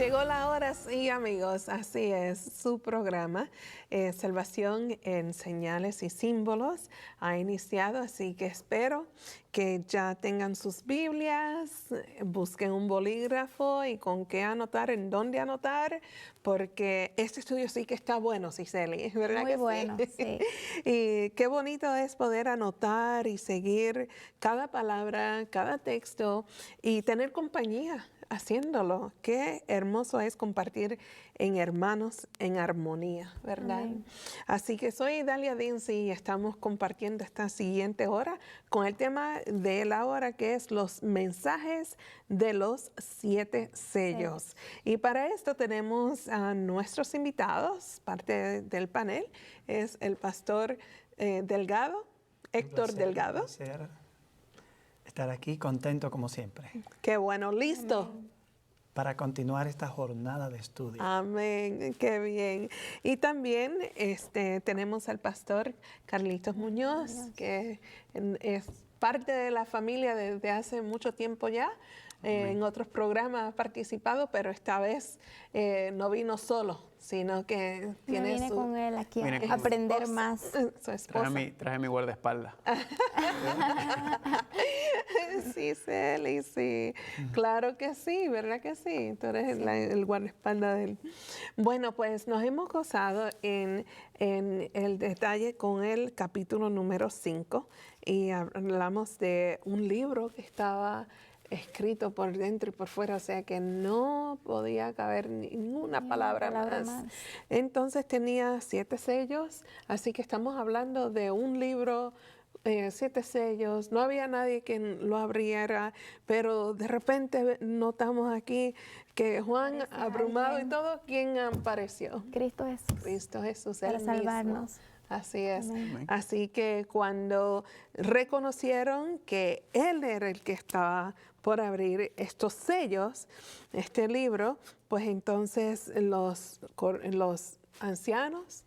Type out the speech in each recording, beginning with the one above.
Llegó la hora, sí, amigos, así es, su programa, Salvación en Señales y Símbolos, ha iniciado, así que espero que ya tengan sus Biblias, busquen un bolígrafo y con qué anotar, en dónde anotar, porque este estudio sí que está bueno, Cicely, ¿verdad? Muy que bueno, sí? sí. Y qué bonito es poder anotar y seguir cada palabra, cada texto y tener compañía haciéndolo. Qué hermoso es compartir en hermanos en armonía, ¿verdad? Amén. Así que soy Dalia Dinsi y estamos compartiendo esta siguiente hora con el tema de la hora, que es los mensajes de los 7 sellos. Y para esto tenemos a nuestros invitados, parte del panel, es el pastor Delgado, Héctor Delgado. Un placer estar aquí, contento como siempre. Qué bueno, listo. Amén. Para continuar esta jornada de estudio. Amén, qué bien. Y también tenemos al pastor Carlitos Muñoz, que es parte de la familia desde hace mucho tiempo ya. En otros programas ha participado, pero esta vez no vino solo, sino que tiene Vine su... con él aquí Vine a con aprender esposa, más. Su esposa. Traje mi guardaespaldas. Sí, Celi, sí. Claro que sí, ¿verdad que sí? Tú eres el guardaespaldas de él. Bueno, pues nos hemos gozado en el detalle con el capítulo número 5 y hablamos de un libro que estaba escrito por dentro y por fuera, o sea que no podía caber ninguna palabra más. Entonces tenía 7 sellos, así que estamos hablando de un libro, 7 sellos, no había nadie que lo abriera, pero de repente notamos aquí que Juan, Aparece abrumado alguien. y todo, ¿quién apareció? Cristo Jesús. Cristo Jesús, Para él salvarnos. mismo. Así es. Amén. Así que cuando reconocieron que Él era el que estaba por abrir estos sellos, este libro, pues entonces los ancianos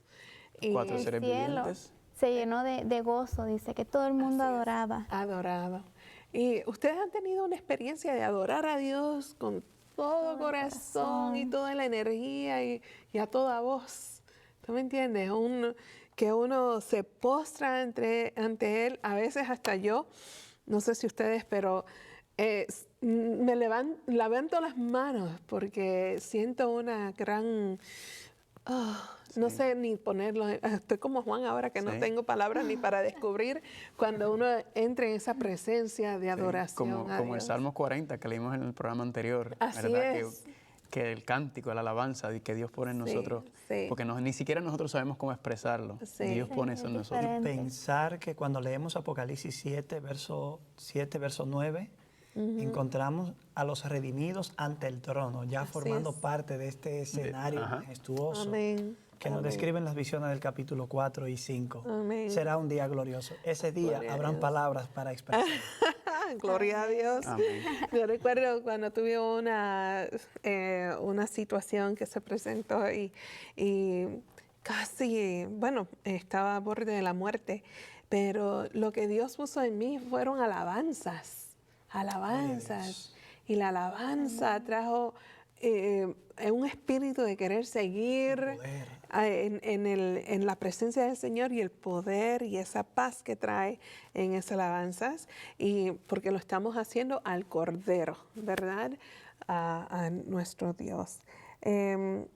y 4 El seres cielo vivientes. se llenó de gozo, dice que todo el mundo Así es, adoraba. adorado. ¿Y ustedes han tenido una experiencia de adorar a Dios con todo corazón y toda la energía y a toda voz? ¿Tú me entiendes? Que uno se postra ante Él, a veces hasta yo, no sé si ustedes, pero me levanto las manos porque siento una gran... no sé ni ponerlo, estoy como Juan ahora que no Sí. tengo palabras ni para descubrir cuando uno entra en esa presencia de adoración a Como el Dios. Salmo 40 que leímos en el programa anterior, Así ¿verdad? es. Que el cántico, la alabanza que Dios pone en Sí, nosotros, sí. porque ni siquiera nosotros sabemos cómo expresarlo. Sí. Dios pone Sí, eso en es nosotros. diferente. Pensar que cuando leemos Apocalipsis 7, verso 9, encontramos a los redimidos ante el trono, ya Así formando es. parte de este escenario Ajá. majestuoso Amén. que nos Amén. describen las visiones del capítulo 4 y 5. Amén. Será un día glorioso. Ese día Gloria a habrán Dios. palabras para expresar. Gloria a Dios. Amén. Yo recuerdo cuando tuve una situación que se presentó y casi, bueno, estaba a borde de la muerte, pero lo que Dios puso en mí fueron alabanzas, alabanzas. Y la alabanza trajo un espíritu de querer seguir en la presencia del Señor y el poder y esa paz que trae en esas alabanzas, y porque lo estamos haciendo al Cordero, ¿verdad? A nuestro Dios.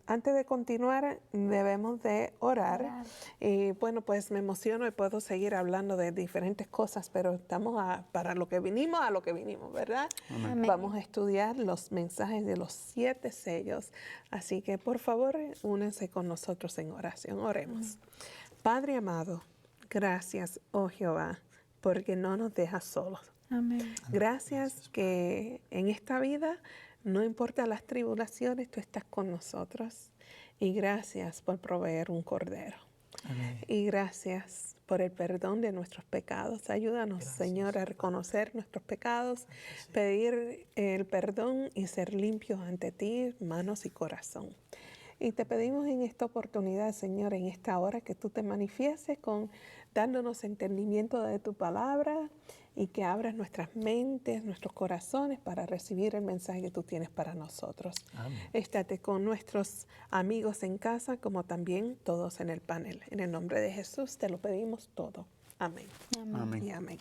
Antes de continuar, debemos de orar. Y bueno, pues me emociono y puedo seguir hablando de diferentes cosas, pero estamos para lo que vinimos, ¿verdad? Amén. Vamos a estudiar los mensajes de los 7 sellos. Así que por favor, únanse con nosotros en oración. Oremos. Padre amado, gracias, oh Jehová, porque no nos dejas solos. Amén. Gracias que en esta vida, no importa las tribulaciones, tú estás con nosotros. Y gracias por proveer un cordero. Amén. Y gracias por el perdón de nuestros pecados. Ayúdanos, Señor, a reconocer nuestros pecados, pedir el perdón y ser limpios ante ti, manos y corazón. Y te pedimos en esta oportunidad, Señor, en esta hora, que tú te manifiestes dándonos entendimiento de tu palabra y que abras nuestras mentes, nuestros corazones para recibir el mensaje que tú tienes para nosotros. Amén. Estate con nuestros amigos en casa como también todos en el panel. En el nombre de Jesús te lo pedimos todo. Amén. Amén. Y amén.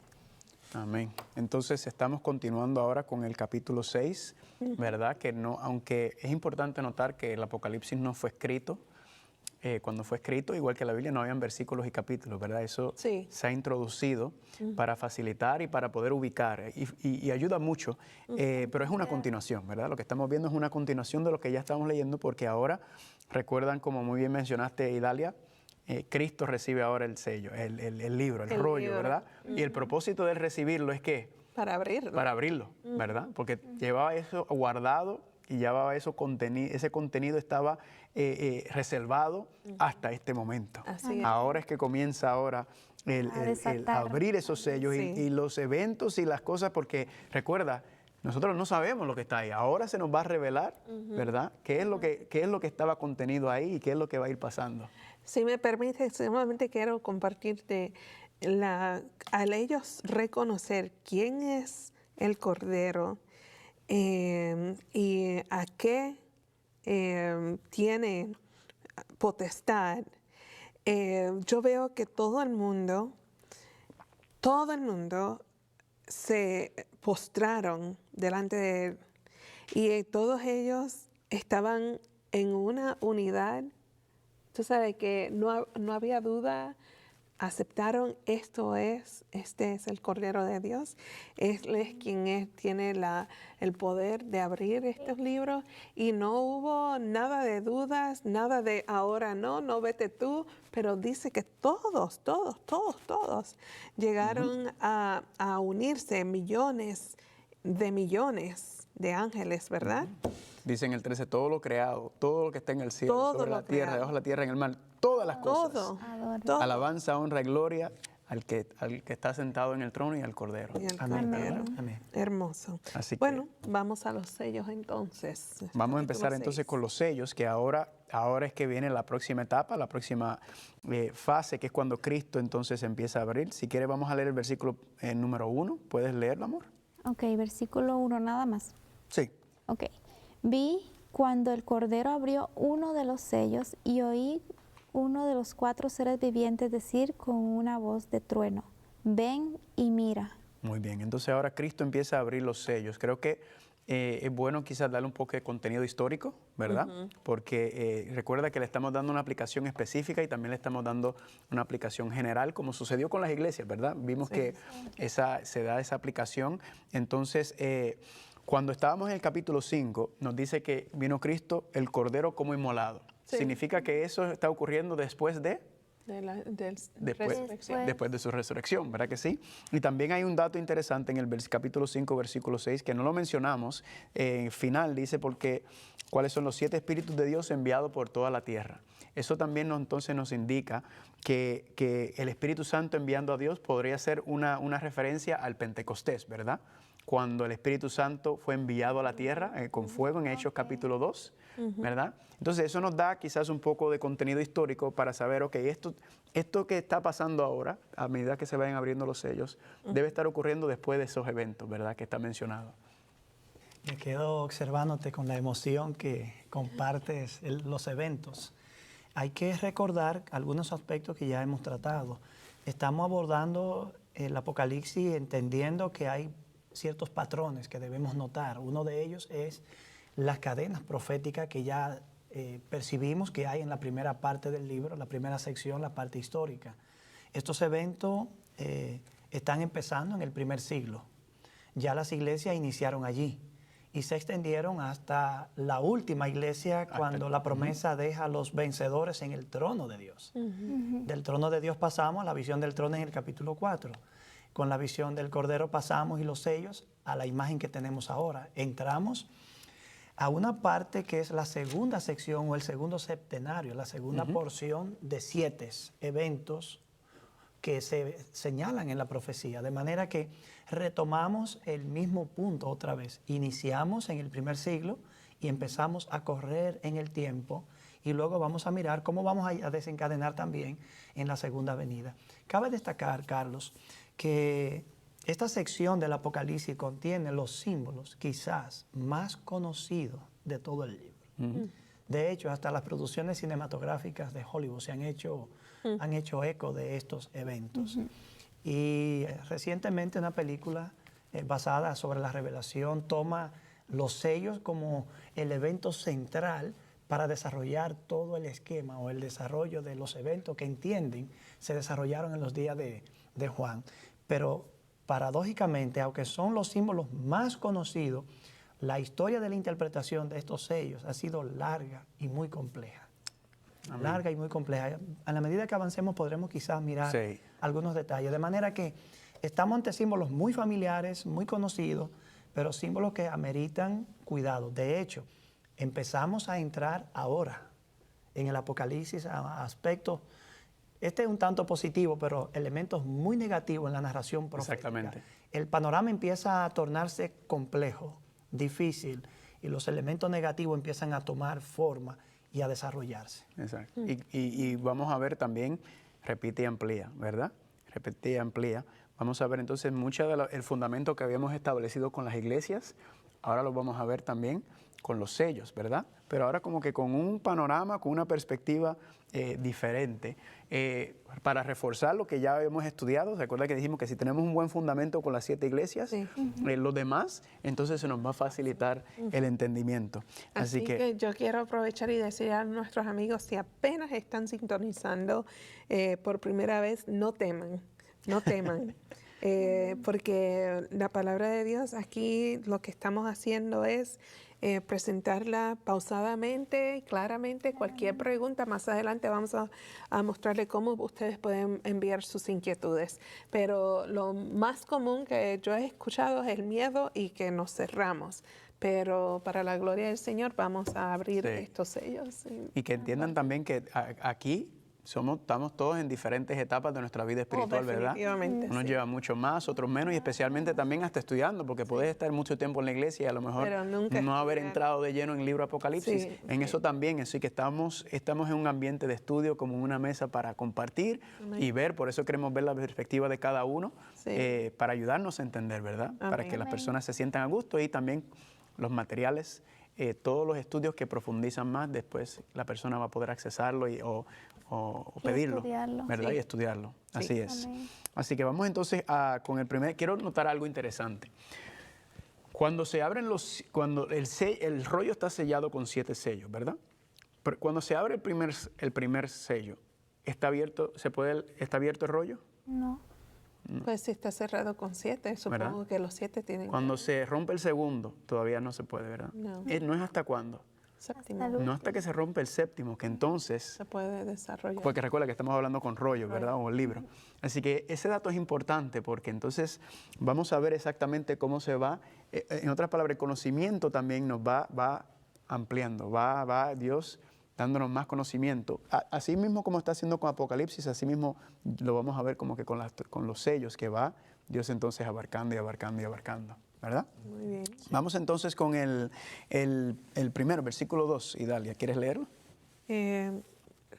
Amén. Entonces estamos continuando ahora con el capítulo 6, ¿verdad? Que no, aunque es importante notar que el Apocalipsis no fue escrito, cuando fue escrito, igual que la Biblia, no habían versículos y capítulos, ¿verdad? Eso Sí. se ha introducido para facilitar y para poder ubicar y ayuda mucho, pero es una continuación, ¿verdad? Lo que estamos viendo es una continuación de lo que ya estamos leyendo, porque ahora, recuerdan, como muy bien mencionaste, Idalia, Cristo recibe ahora el sello, el libro, el rollo, libro. ¿verdad? Y el propósito de recibirlo es que Para abrirlo. para abrirlo, ¿verdad? Porque llevaba eso guardado y llevaba eso ese contenido estaba reservado hasta este momento. Así es. Ahora es que comienza ahora el desatar. abrir esos sellos Sí. y los eventos y las cosas, porque recuerda, nosotros no sabemos lo que está ahí. Ahora se nos va a revelar, ¿verdad? ¿Qué es lo que estaba contenido ahí y qué es lo que va a ir pasando? Si me permite, solamente quiero compartirte al ellos reconocer quién es el Cordero y a qué tiene potestad. Yo veo que todo el mundo se postraron delante de él y todos ellos estaban en una unidad. Tú sabes que no había duda, aceptaron este es el Cordero de Dios, Él es quien tiene el poder de abrir estos libros y no hubo nada de dudas, nada de ahora no vete tú, pero dice que todos llegaron a unirse, millones de ángeles, ¿verdad? Dice en el 13, todo lo creado, todo lo que está en el cielo, Todo sobre lo la tierra, creado. debajo de la tierra, en el mar, todas las cosas. Todo. Alabanza, honra y gloria al que está sentado en el trono y al Cordero. Y el Amén. Cordero. Amén. Hermoso. Así que- Bueno, vamos a los sellos entonces. Vamos a empezar Capítulo entonces 6. con los sellos, que ahora es que viene la próxima etapa, la próxima fase, que es cuando Cristo entonces empieza a abrir. Si quieres, vamos a leer el versículo número 1. ¿Puedes leerlo, amor? Ok, versículo 1 nada más. Sí. Ok. Vi cuando el Cordero abrió uno de los sellos y oí uno de los 4 seres vivientes decir con una voz de trueno, ven y mira. Muy bien, entonces ahora Cristo empieza a abrir los sellos. Creo que es bueno quizás darle un poco de contenido histórico, ¿verdad? Porque recuerda que le estamos dando una aplicación específica y también le estamos dando una aplicación general, como sucedió con las iglesias, ¿verdad? Vimos que se da esa aplicación. Entonces, cuando estábamos en el capítulo 5, nos dice que vino Cristo, el Cordero como inmolado. Sí. Significa que eso está ocurriendo después de... Después. Después de su resurrección, ¿verdad que sí? Y también hay un dato interesante en el capítulo 5, versículo 6, que no lo mencionamos. Final dice, porque cuáles son los 7 espíritus de Dios enviados por toda la tierra. Eso también entonces nos indica que el Espíritu Santo enviando a Dios podría ser una referencia al Pentecostés, ¿verdad? Cuando el Espíritu Santo fue enviado a la tierra con fuego en Hechos capítulo 2, ¿verdad? Entonces eso nos da quizás un poco de contenido histórico para saber, ok, esto que está pasando ahora, a medida que se vayan abriendo los sellos, debe estar ocurriendo después de esos eventos, ¿verdad? Que está mencionado. Me quedo observándote con la emoción que compartes los eventos. Hay que recordar algunos aspectos que ya hemos tratado. Estamos abordando el Apocalipsis entendiendo que hay ciertos patrones que debemos notar. Uno de ellos es las cadenas proféticas que ya percibimos que hay en la primera parte del libro, la primera sección, la parte histórica. Estos eventos están empezando en el primer siglo. Ya las iglesias iniciaron allí y se extendieron hasta la última iglesia cuando la promesa deja a los vencedores en el trono de Dios. Del trono de Dios pasamos a la visión del trono en el capítulo 4. Con la visión del Cordero pasamos y los sellos a la imagen que tenemos ahora. Entramos a una parte que es la segunda sección o el segundo septenario, la segunda porción de 7 eventos que se señalan en la profecía. De manera que retomamos el mismo punto otra vez. Iniciamos en el primer siglo y empezamos a correr en el tiempo y luego vamos a mirar cómo vamos a desencadenar también en la segunda venida. Cabe destacar, Carlos, que esta sección del Apocalipsis contiene los símbolos quizás más conocidos de todo el libro. De hecho, hasta las producciones cinematográficas de Hollywood se han hecho eco de estos eventos. Y recientemente una película basada sobre la revelación toma los sellos como el evento central para desarrollar todo el esquema o el desarrollo de los eventos que entienden se desarrollaron en los días de Juan. Pero paradójicamente, aunque son los símbolos más conocidos, la historia de la interpretación de estos sellos ha sido larga y muy compleja. Amén. Larga y muy compleja. A la medida que avancemos podremos quizás mirar algunos detalles. De manera que estamos ante símbolos muy familiares, muy conocidos, pero símbolos que ameritan cuidado. De hecho, empezamos a entrar ahora en el Apocalipsis a aspectos, este es un tanto positivo, pero elementos muy negativos en la narración profética. Exactamente. El panorama empieza a tornarse complejo, difícil, y los elementos negativos empiezan a tomar forma y a desarrollarse. Exacto. Y vamos a ver también, repite y amplía, ¿verdad? Repite y amplía. Vamos a ver entonces mucho del fundamento que habíamos establecido con las iglesias, ahora lo vamos a ver también con los sellos, ¿verdad? Pero ahora como que con un panorama, con una perspectiva diferente, para reforzar lo que ya hemos estudiado. Recuerda que dijimos que si tenemos un buen fundamento con las 7 iglesias, los demás, entonces se nos va a facilitar el entendimiento. Así que yo quiero aprovechar y decir a nuestros amigos, si apenas están sintonizando por primera vez, no teman, no teman. Porque la palabra de Dios aquí lo que estamos haciendo es presentarla pausadamente y claramente. Cualquier pregunta más adelante vamos a mostrarle cómo ustedes pueden enviar sus inquietudes. Pero lo más común que yo he escuchado es el miedo y que nos cerramos. Pero para la gloria del Señor vamos a abrir estos sellos. Y que entiendan también que aquí estamos todos en diferentes etapas de nuestra vida espiritual, ¿verdad? Unos llevan mucho más, otros menos, y especialmente también hasta estudiando, porque puedes estar mucho tiempo en la iglesia y a lo mejor no haber entrado de lleno en el libro Apocalipsis. En eso también, así que estamos en un ambiente de estudio, como una mesa para compartir y ver, por eso queremos ver la perspectiva de cada uno, para ayudarnos a entender, ¿verdad? Para que las personas se sientan a gusto, y también los materiales, todos los estudios que profundizan más, después la persona va a poder accesarlo o pedirlo, ¿verdad? Y estudiarlo. Así es. Amén. Así que vamos entonces con el primer. Quiero notar algo interesante. Cuando se abren cuando el rollo está sellado con 7 sellos, ¿verdad? Pero cuando se abre el primer sello, ¿está abierto el rollo? No. Pues si está cerrado con 7, supongo, ¿verdad? Que los 7 tienen. Cuando se rompe el segundo, todavía no se puede, ¿verdad? No. ¿No es hasta cuándo? Séptimo. No hasta que se rompe el séptimo, que entonces se puede desarrollar. Porque recuerda que estamos hablando con rollo, ¿verdad? O el libro. Así que ese dato es importante, porque entonces vamos a ver exactamente cómo se va. En otras palabras, el conocimiento también nos va ampliando, va Dios dándonos más conocimiento. Así mismo como está haciendo con Apocalipsis, así mismo lo vamos a ver como que con los sellos que va Dios entonces abarcando y abarcando y abarcando. ¿Verdad? Muy bien. Vamos entonces con el primero, versículo 2. Idalia, ¿quieres leerlo?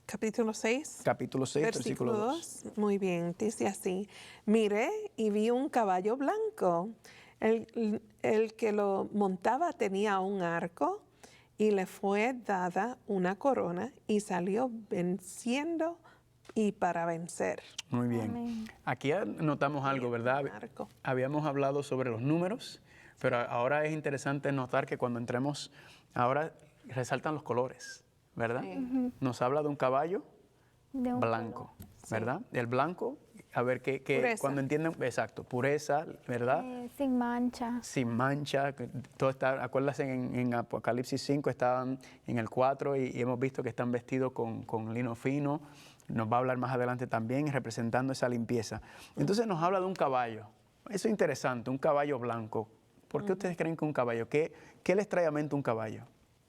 Capítulo 6. Capítulo 6, versículo 2. Muy bien, dice así. Miré y vi un caballo blanco. El que lo montaba tenía un arco y le fue dada una corona y salió venciendo y para vencer. Muy bien. Amén. Aquí notamos algo, ¿verdad? Habíamos hablado sobre los números, pero ahora es interesante notar que cuando entremos, ahora resaltan los colores, ¿verdad? Sí. Nos habla de un caballo blanco, ¿verdad? Sí. El blanco, a ver, cuando entienden, exacto, pureza, ¿verdad? Sin mancha. Sin mancha. Todo está, acuérdense, en Apocalipsis 5 estaban en el 4 y hemos visto que están vestidos con lino fino. Nos va a hablar más adelante también representando esa limpieza. Entonces nos habla de un caballo. Eso es interesante, un caballo blanco. ¿Por qué ustedes creen que un caballo? ¿Qué les trae a mente un caballo?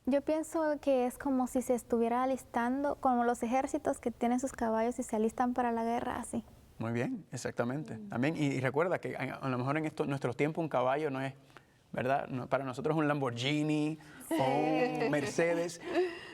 Yo pienso que es como si se estuviera alistando, como los ejércitos que tienen sus caballos y se alistan para la guerra, así. Muy bien, exactamente. También, y recuerda que a lo mejor en nuestros tiempos un caballo no es, ¿verdad? No, para nosotros es un Lamborghini o un Mercedes.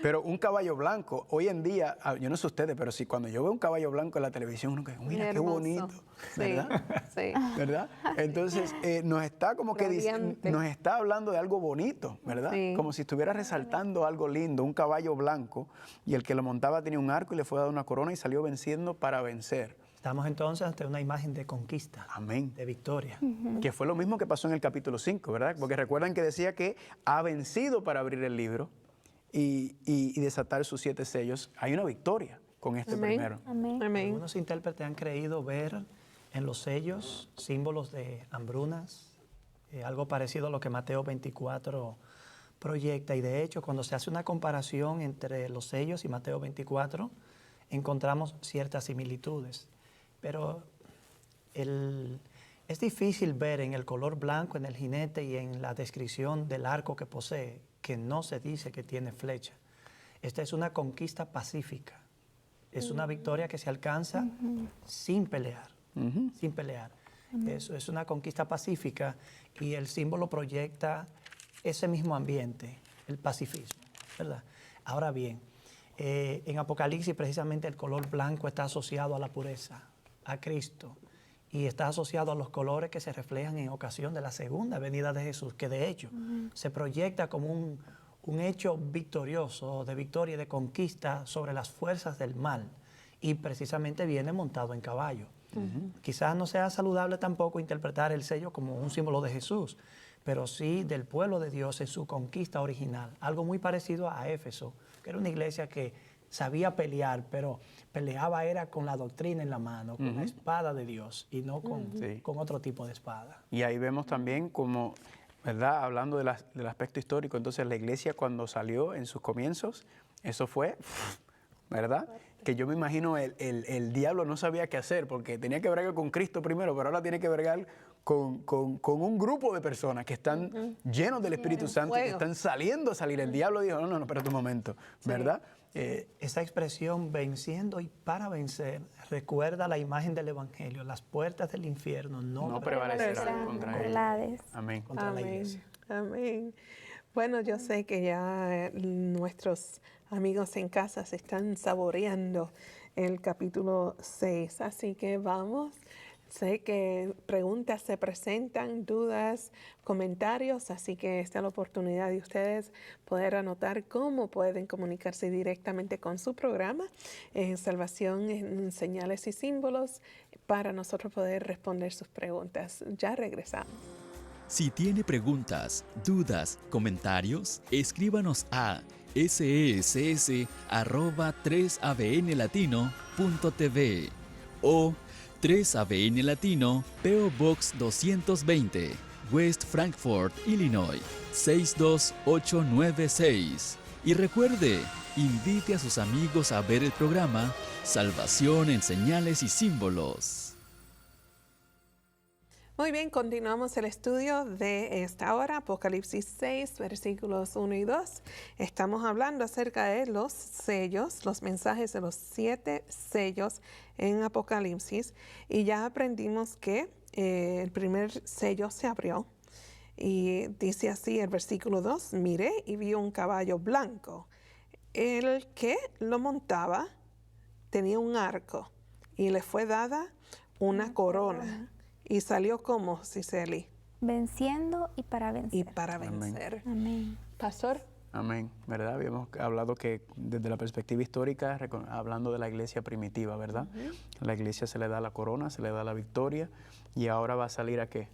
Pero un caballo blanco, hoy en día, yo no sé ustedes, pero sí, cuando yo veo un caballo blanco en la televisión, uno que mira qué Hermoso. bonito, Sí, ¿verdad? sí. ¿Verdad? Entonces, nos está como que Radiante. nos está hablando de algo bonito, ¿verdad? Sí. Como si estuviera resaltando algo lindo, un caballo blanco, y el que lo montaba tenía un arco y le fue dado una corona y salió venciendo para vencer. Estamos entonces ante una imagen de conquista, Amén. de victoria. Que fue lo mismo que pasó en el capítulo 5, ¿verdad? Porque recuerdan que decía que ha vencido para abrir el libro y desatar sus 7 sellos. Hay una victoria con este Amén. primero. Amén. Amén. Algunos intérpretes han creído ver en los sellos símbolos de hambrunas, algo parecido a lo que Mateo 24 proyecta. Y de hecho, cuando se hace una comparación entre los sellos y Mateo 24, encontramos ciertas similitudes. Pero es difícil ver en el color blanco, en el jinete y en la descripción del arco que posee, que no se dice que tiene flecha. Esta es una conquista pacífica. Es una victoria que se alcanza sin pelear, sin pelear. Eso es una conquista pacífica y el símbolo proyecta ese mismo ambiente, el pacifismo, ¿verdad? Ahora bien, en Apocalipsis precisamente el color blanco está asociado a la pureza, a Cristo, y está asociado a los colores que se reflejan en ocasión de la segunda venida de Jesús, que de hecho se proyecta como un hecho victorioso, de victoria y de conquista sobre las fuerzas del mal, y precisamente viene montado en caballo. Quizás no sea saludable tampoco interpretar el sello como un símbolo de Jesús, pero sí del pueblo de Dios en su conquista original, algo muy parecido a Éfeso, que era una iglesia que sabía pelear, pero peleaba era con la doctrina en la mano, con la espada de Dios y no con otro tipo de espada. Y ahí vemos también como, ¿verdad? Hablando del aspecto histórico, entonces la iglesia cuando salió en sus comienzos, eso fue, ¿verdad? Que yo me imagino el diablo no sabía qué hacer porque tenía que bregar con Cristo primero, pero ahora tiene que bregar con un grupo de personas que están llenos del Espíritu Santo, que están saliendo a salir. El diablo dijo, no, espérate un momento, ¿verdad? Esa expresión venciendo y para vencer recuerda la imagen del Evangelio. Las puertas del infierno no prevalecerán contra él. Amén. Contra la iglesia. Amén. Bueno, yo sé que ya nuestros amigos en casa se están saboreando el capítulo 6, así que vamos. Sé que preguntas se presentan, dudas, comentarios, así que esta es la oportunidad de ustedes poder anotar cómo pueden comunicarse directamente con su programa Salvación en Señales y Símbolos para nosotros poder responder sus preguntas. Ya regresamos. Si tiene preguntas, dudas, comentarios, escríbanos a ses@3abnlatino.tv o 3ABN Latino, P.O. Box 220, West Frankfort, Illinois, 62896. Y recuerde, invite a sus amigos a ver el programa Salvación en Señales y Símbolos. Muy bien, continuamos el estudio de esta hora, Apocalipsis 6, versículos 1 y 2. Estamos hablando acerca de los sellos, los mensajes de los 7 sellos en Apocalipsis. Y ya aprendimos que el primer sello se abrió. Y dice así el versículo 2, miré y vi un caballo blanco. El que lo montaba tenía un arco y le fue dada una corona. Y salió como, Cicely. Venciendo y para vencer. Y para vencer. Amén. Pastor. Amén, ¿verdad? Habíamos hablado que desde la perspectiva histórica, hablando de la iglesia primitiva, ¿verdad? La iglesia se le da la corona, se le da la victoria y ahora va a salir ¿a qué?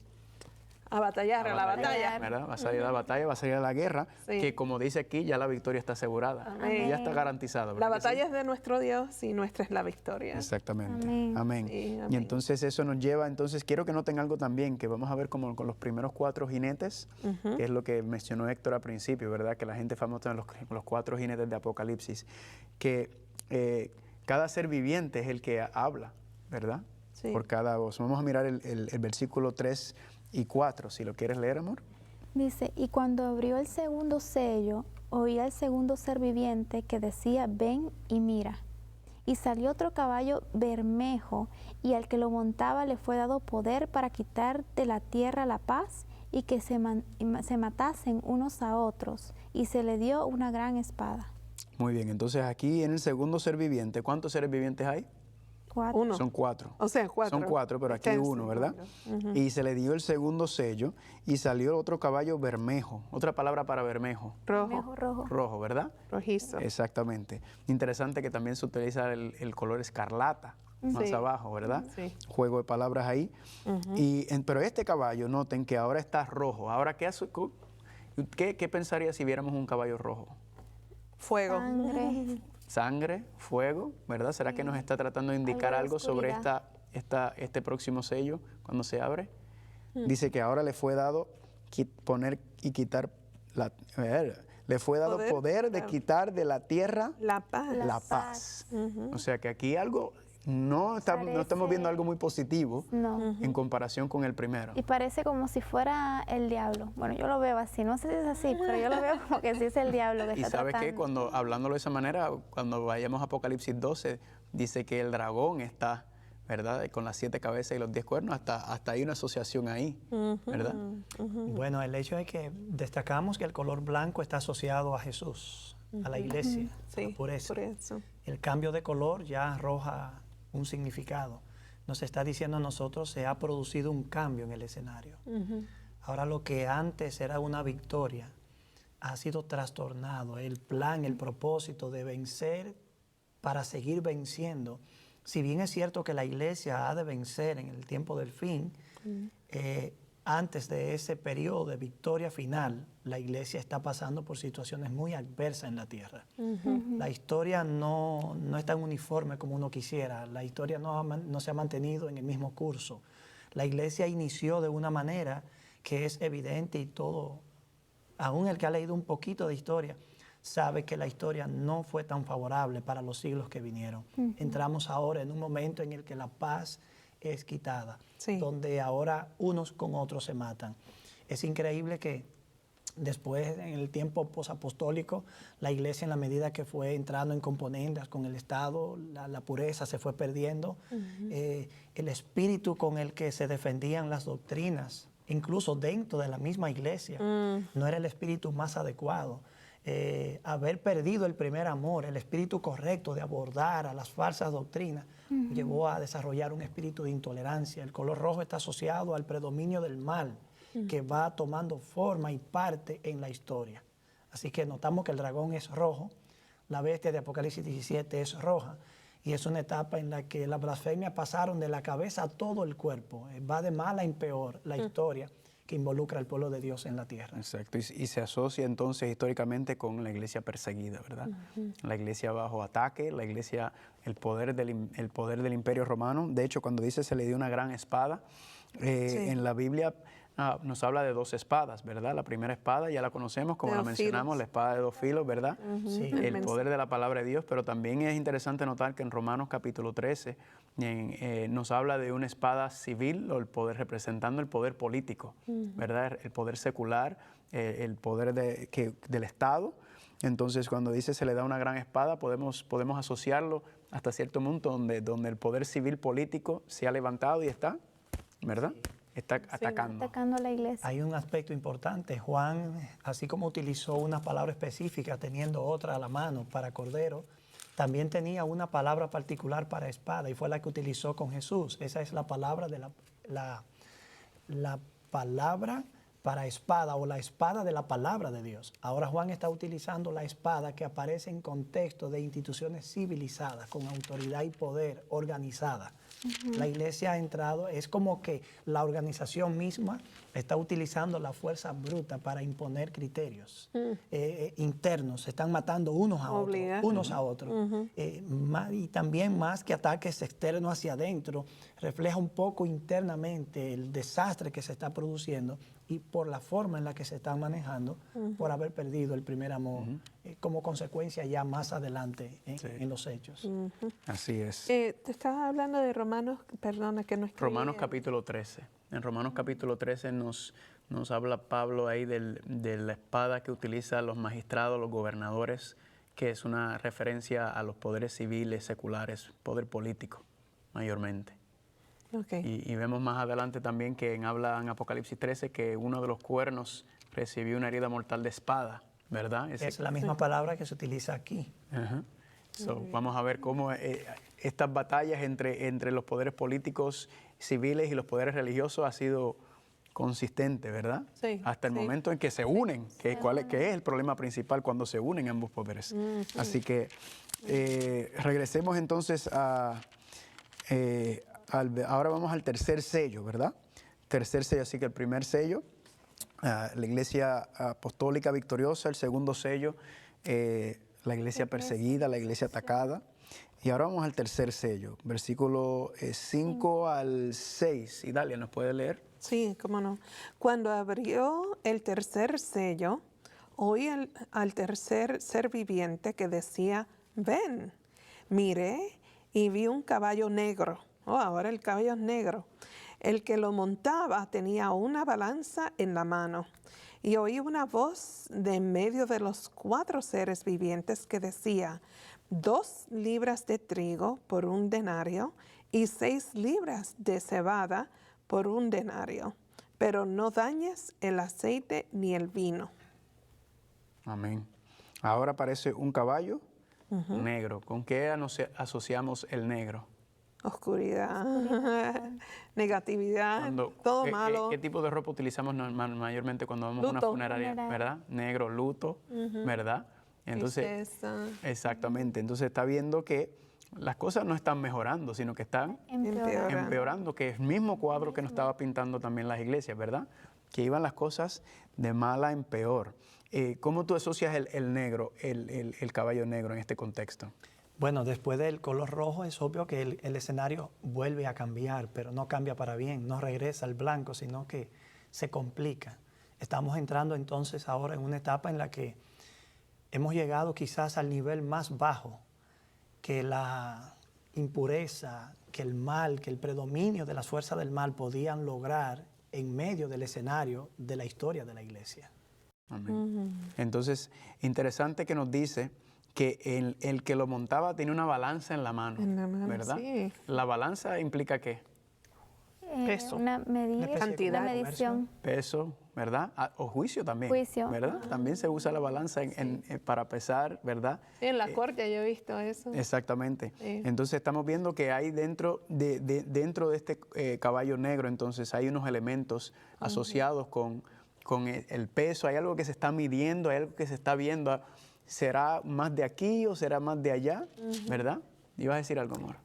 A batallar, a la batalla. ¿Verdad? Va a salir a la batalla, va a salir a la guerra, que como dice aquí, ya la victoria está asegurada. Amén. Ya está garantizada. La batalla es de nuestro Dios y nuestra es la victoria. Exactamente. Amén. Amén. Sí, amén. Y entonces eso nos lleva, entonces quiero que noten algo también, que vamos a ver como con los primeros 4 jinetes, que es lo que mencionó Héctor al principio, ¿verdad? Que la gente famosa en los 4 jinetes de Apocalipsis, que cada ser viviente es el que habla, ¿verdad? Sí. Por cada voz. Vamos a mirar el versículo 3 y 4, si lo quieres leer, amor. Dice, y cuando abrió el segundo sello, oí al segundo ser viviente que decía, ven y mira. Y salió otro caballo bermejo, y al que lo montaba le fue dado poder para quitar de la tierra la paz, y que se matasen unos a otros, y se le dio una gran espada. Muy bien, entonces aquí en el segundo ser viviente, ¿cuántos seres vivientes hay? 4. Uno. Son 4. O sea, 4. Son 4, pero aquí Está en 1, ¿verdad? segundo. Y se le dio el segundo sello y salió otro caballo bermejo. Otra palabra para bermejo. Rojo, Rojo. Rojo, ¿verdad? rojizo. Exactamente. Interesante que también se utiliza el color escarlata más Sí. abajo, ¿verdad? Sí. Juego de palabras ahí. Pero este caballo, noten que ahora está rojo. Ahora, ¿qué pensaría si viéramos un caballo rojo? Fuego. Sangre. Sangre, fuego, ¿verdad? ¿Será que nos está tratando de indicar Algo de algo sobre oscuridad. este próximo sello cuando se abre? Dice que ahora le fue dado poner y quitar le fue dado poder de quitar de la tierra La paz. la paz. O sea que aquí algo no estamos viendo algo muy positivo No. en comparación con el primero. Y parece como si fuera el diablo. Bueno, yo lo veo así. No sé si es así, pero yo lo veo como que sí es el diablo que Y está sabes que tratando. cuando hablándolo de esa manera, cuando vayamos a Apocalipsis 12, dice que el dragón está, ¿verdad? Con las 7 cabezas y los 10 cuernos, hasta hay una asociación ahí, ¿verdad? Bueno, el hecho es que destacamos que el color blanco está asociado a Jesús, a la iglesia, a Sí, la pureza. por eso. El cambio de color ya arroja un significado. Nos está diciendo a nosotros se ha producido un cambio en el escenario. Ahora lo que antes era una victoria ha sido trastornado. El plan, el propósito de vencer para seguir venciendo. Si bien es cierto que la iglesia ha de vencer en el tiempo del fin, antes de ese periodo de victoria final, la iglesia está pasando por situaciones muy adversas en la tierra. La historia no es tan uniforme como uno quisiera. La historia no se ha mantenido en el mismo curso. La iglesia inició de una manera que es evidente y todo, aún el que ha leído un poquito de historia, sabe que la historia no fue tan favorable para los siglos que vinieron. Entramos ahora en un momento en el que la paz es quitada, Sí. donde ahora unos con otros se matan. Es increíble que después, en el tiempo posapostólico, la iglesia, en la medida que fue entrando en componendas con el Estado, la pureza se fue perdiendo. El espíritu con el que se defendían las doctrinas, incluso dentro de la misma iglesia, no era el espíritu más adecuado. Haber perdido el primer amor, el espíritu correcto de abordar a las falsas doctrinas, llevó a desarrollar un espíritu de intolerancia. El color rojo está asociado al predominio del mal, que va tomando forma y parte en la historia. Así que notamos que el dragón es rojo, la bestia de Apocalipsis 17 es roja, y es una etapa en la que las blasfemias pasaron de la cabeza a todo el cuerpo. Va de mal en peor la historia que involucra al pueblo de Dios en la tierra. Exacto, y se asocia entonces históricamente con la iglesia perseguida, ¿verdad? La iglesia bajo ataque, la iglesia, el poder del imperio romano. De hecho, cuando dice se le dio una gran espada, en la Biblia nos habla de 2 espadas, ¿verdad? La primera espada ya la conocemos, como De la 2 mencionamos, filos. la espada de 2 filos, ¿verdad? Sí. El poder de la palabra de Dios, pero también es interesante notar que en Romanos capítulo 13 nos habla de una espada civil, o el poder representando el poder político, ¿verdad? El poder secular, el poder del Estado. Entonces, cuando dice se le da una gran espada, podemos asociarlo hasta cierto punto donde el poder civil político se ha levantado y está, ¿verdad? Está atacando. Atacando a la iglesia. Hay un aspecto importante. Juan, así como utilizó una palabra específica, teniendo otra a la mano para cordero, también tenía una palabra particular para espada y fue la que utilizó con Jesús. Esa es la palabra de la palabra para espada, o la espada de la palabra de Dios. Ahora Juan está utilizando la espada que aparece en contexto de instituciones civilizadas, con autoridad y poder organizada. La iglesia ha entrado, es como que la organización misma está utilizando la fuerza bruta para imponer criterios internos. Se están matando unos a otros. Y también, más que ataques externos hacia adentro, refleja un poco internamente el desastre que se está produciendo y por la forma en la que se están manejando, por haber perdido el primer amor, como consecuencia ya más adelante en los hechos. Así es. Te estabas hablando de Romanos, perdona que no escribí. Romanos capítulo 13. En Romanos capítulo 13 nos habla Pablo ahí de la espada que utilizan los magistrados, los gobernadores, que es una referencia a los poderes civiles, seculares, poder político, mayormente. Okay. Y vemos más adelante también que habla en Apocalipsis 13 que uno de los cuernos recibió una herida mortal de espada, ¿verdad? Es la misma palabra que se utiliza aquí. Ajá. Vamos a ver cómo estas batallas entre los poderes políticos, civiles y los poderes religiosos ha sido consistente, ¿verdad? Sí, Hasta el sí. momento en que se unen, que es el problema principal cuando se unen ambos poderes. Así que regresemos entonces ahora vamos al tercer sello, ¿verdad? Tercer sello, así que el primer sello, la Iglesia Apostólica Victoriosa; el segundo sello, la iglesia perseguida, la iglesia atacada. Y ahora vamos al tercer sello, versículo 5 al 6. Y Dalia, ¿nos puede leer? Sí, cómo no. Cuando abrió el tercer sello, oí al tercer ser viviente que decía, ven. Miré y vi un caballo negro. Oh, ahora el caballo es negro. El que lo montaba tenía una balanza en la mano. Y oí una voz de en medio de los 4 seres vivientes que decía, 2 libras de trigo por 1 denario y 6 libras de cebada por 1 denario. Pero no dañes el aceite ni el vino. Amén. Ahora aparece un caballo negro. ¿Con qué asociamos el negro? Oscuridad, negatividad, todo malo. ¿Qué tipo de ropa utilizamos mayormente cuando vamos a una Luto. funeraria? ¿Verdad? Negro, luto, ¿verdad? Entonces, Tristeza. exactamente. Entonces está viendo que las cosas no están mejorando, sino que están empeorando, que es el mismo cuadro que nos estaba pintando también las iglesias, ¿verdad? Que iban las cosas de mala en peor. ¿Cómo tú asocias el negro, el caballo negro en este contexto? Bueno, después del color rojo es obvio que el escenario vuelve a cambiar, pero no cambia para bien, no regresa al blanco, sino que se complica. Estamos entrando entonces ahora en una etapa en la que hemos llegado quizás al nivel más bajo, que la impureza, que el mal, que el predominio de las fuerzas del mal podían lograr en medio del escenario de la historia de la iglesia. Amén. Entonces, interesante que nos dice que el que lo montaba tenía una balanza en la mano, ¿verdad? Sí. ¿La balanza implica qué? Peso. Una medida, Cantidad. una medición. Peso, ¿verdad? O juicio también. Juicio. ¿Verdad? También se usa la balanza para pesar, ¿verdad? Sí, en la corte yo he visto eso. Exactamente. Sí. Entonces estamos viendo que hay dentro de este caballo negro, entonces hay unos elementos asociados con el peso. Hay algo que se está midiendo, hay algo que se está viendo. ¿Será más de aquí o será más de allá? ¿Verdad? ¿Ibas a decir algo, amor?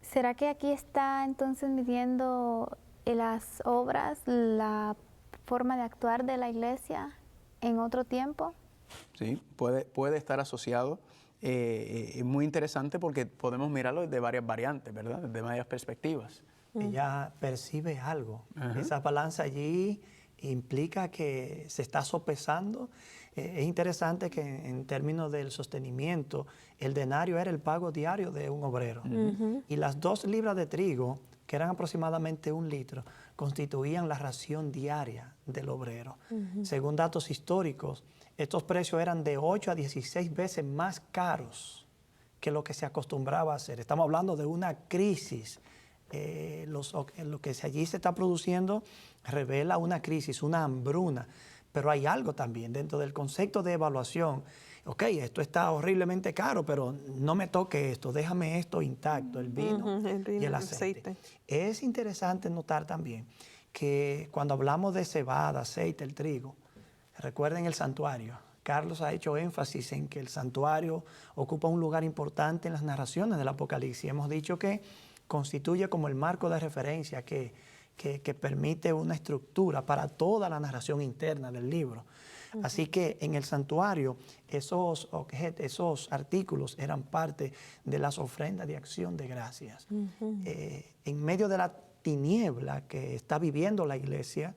¿Será que aquí está entonces midiendo las obras, la forma de actuar de la iglesia en otro tiempo? Sí, puede estar asociado. Es muy interesante porque podemos mirarlo desde varias variantes, ¿verdad? Desde varias perspectivas. Ella percibe algo. Esa balanza allí implica que se está sopesando. Es interesante que en términos del sostenimiento, el denario era el pago diario de un obrero. Y las 2 libras de trigo, que eran aproximadamente 1 litro, constituían la ración diaria del obrero. Según datos históricos, estos precios eran de 8 a 16 veces más caros que lo que se acostumbraba a hacer. Estamos hablando de una crisis. Lo que allí se está produciendo revela una crisis, una hambruna. Pero hay algo también dentro del concepto de evaluación. Ok, esto está horriblemente caro, pero no me toque esto, déjame esto intacto, el vino y el aceite. Es interesante notar también que cuando hablamos de cebada, aceite, el trigo, recuerden el santuario. Carlos ha hecho énfasis en que el santuario ocupa un lugar importante en las narraciones del Apocalipsis. Hemos dicho que constituye como el marco de referencia que permite una estructura para toda la narración interna del libro. Así que en el santuario esos artículos eran parte de las ofrendas de acción de gracias. En medio de la tiniebla que está viviendo la iglesia,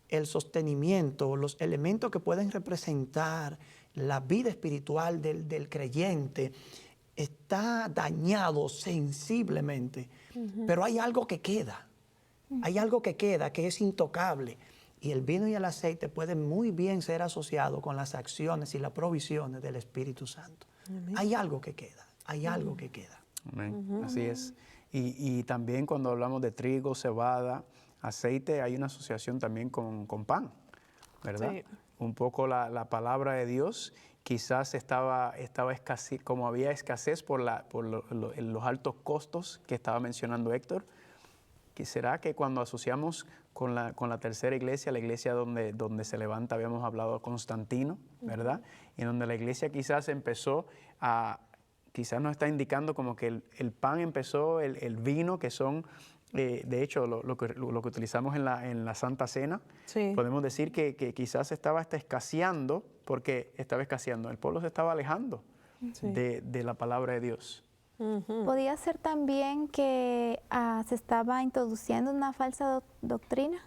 el sostenimiento, los elementos que pueden representar la vida espiritual del creyente, está dañado sensiblemente, pero hay algo que queda. Hay algo que queda que es intocable. Y el vino y el aceite pueden muy bien ser asociados con las acciones y las provisiones del Espíritu Santo. Hay algo que queda, hay algo que queda. Amén. Así es. Y también cuando hablamos de trigo, cebada, aceite, hay una asociación también con pan, ¿verdad? Sí. un poco la palabra de Dios quizás estaba escasez, como había escasez por los altos costos que estaba mencionando Héctor. ¿Será que cuando asociamos con la tercera iglesia, la iglesia donde se levanta, habíamos hablado de Constantino, ¿verdad? Y donde la iglesia quizás empezó quizás nos está indicando como que el pan empezó, el vino, que son, de hecho, lo que utilizamos en la Santa Cena, Sí. podemos decir que quizás estaba hasta escaseando, porque estaba escaseando, el pueblo se estaba alejando Sí. de la palabra de Dios. ¿Podía ser también que se estaba introduciendo una falsa doctrina?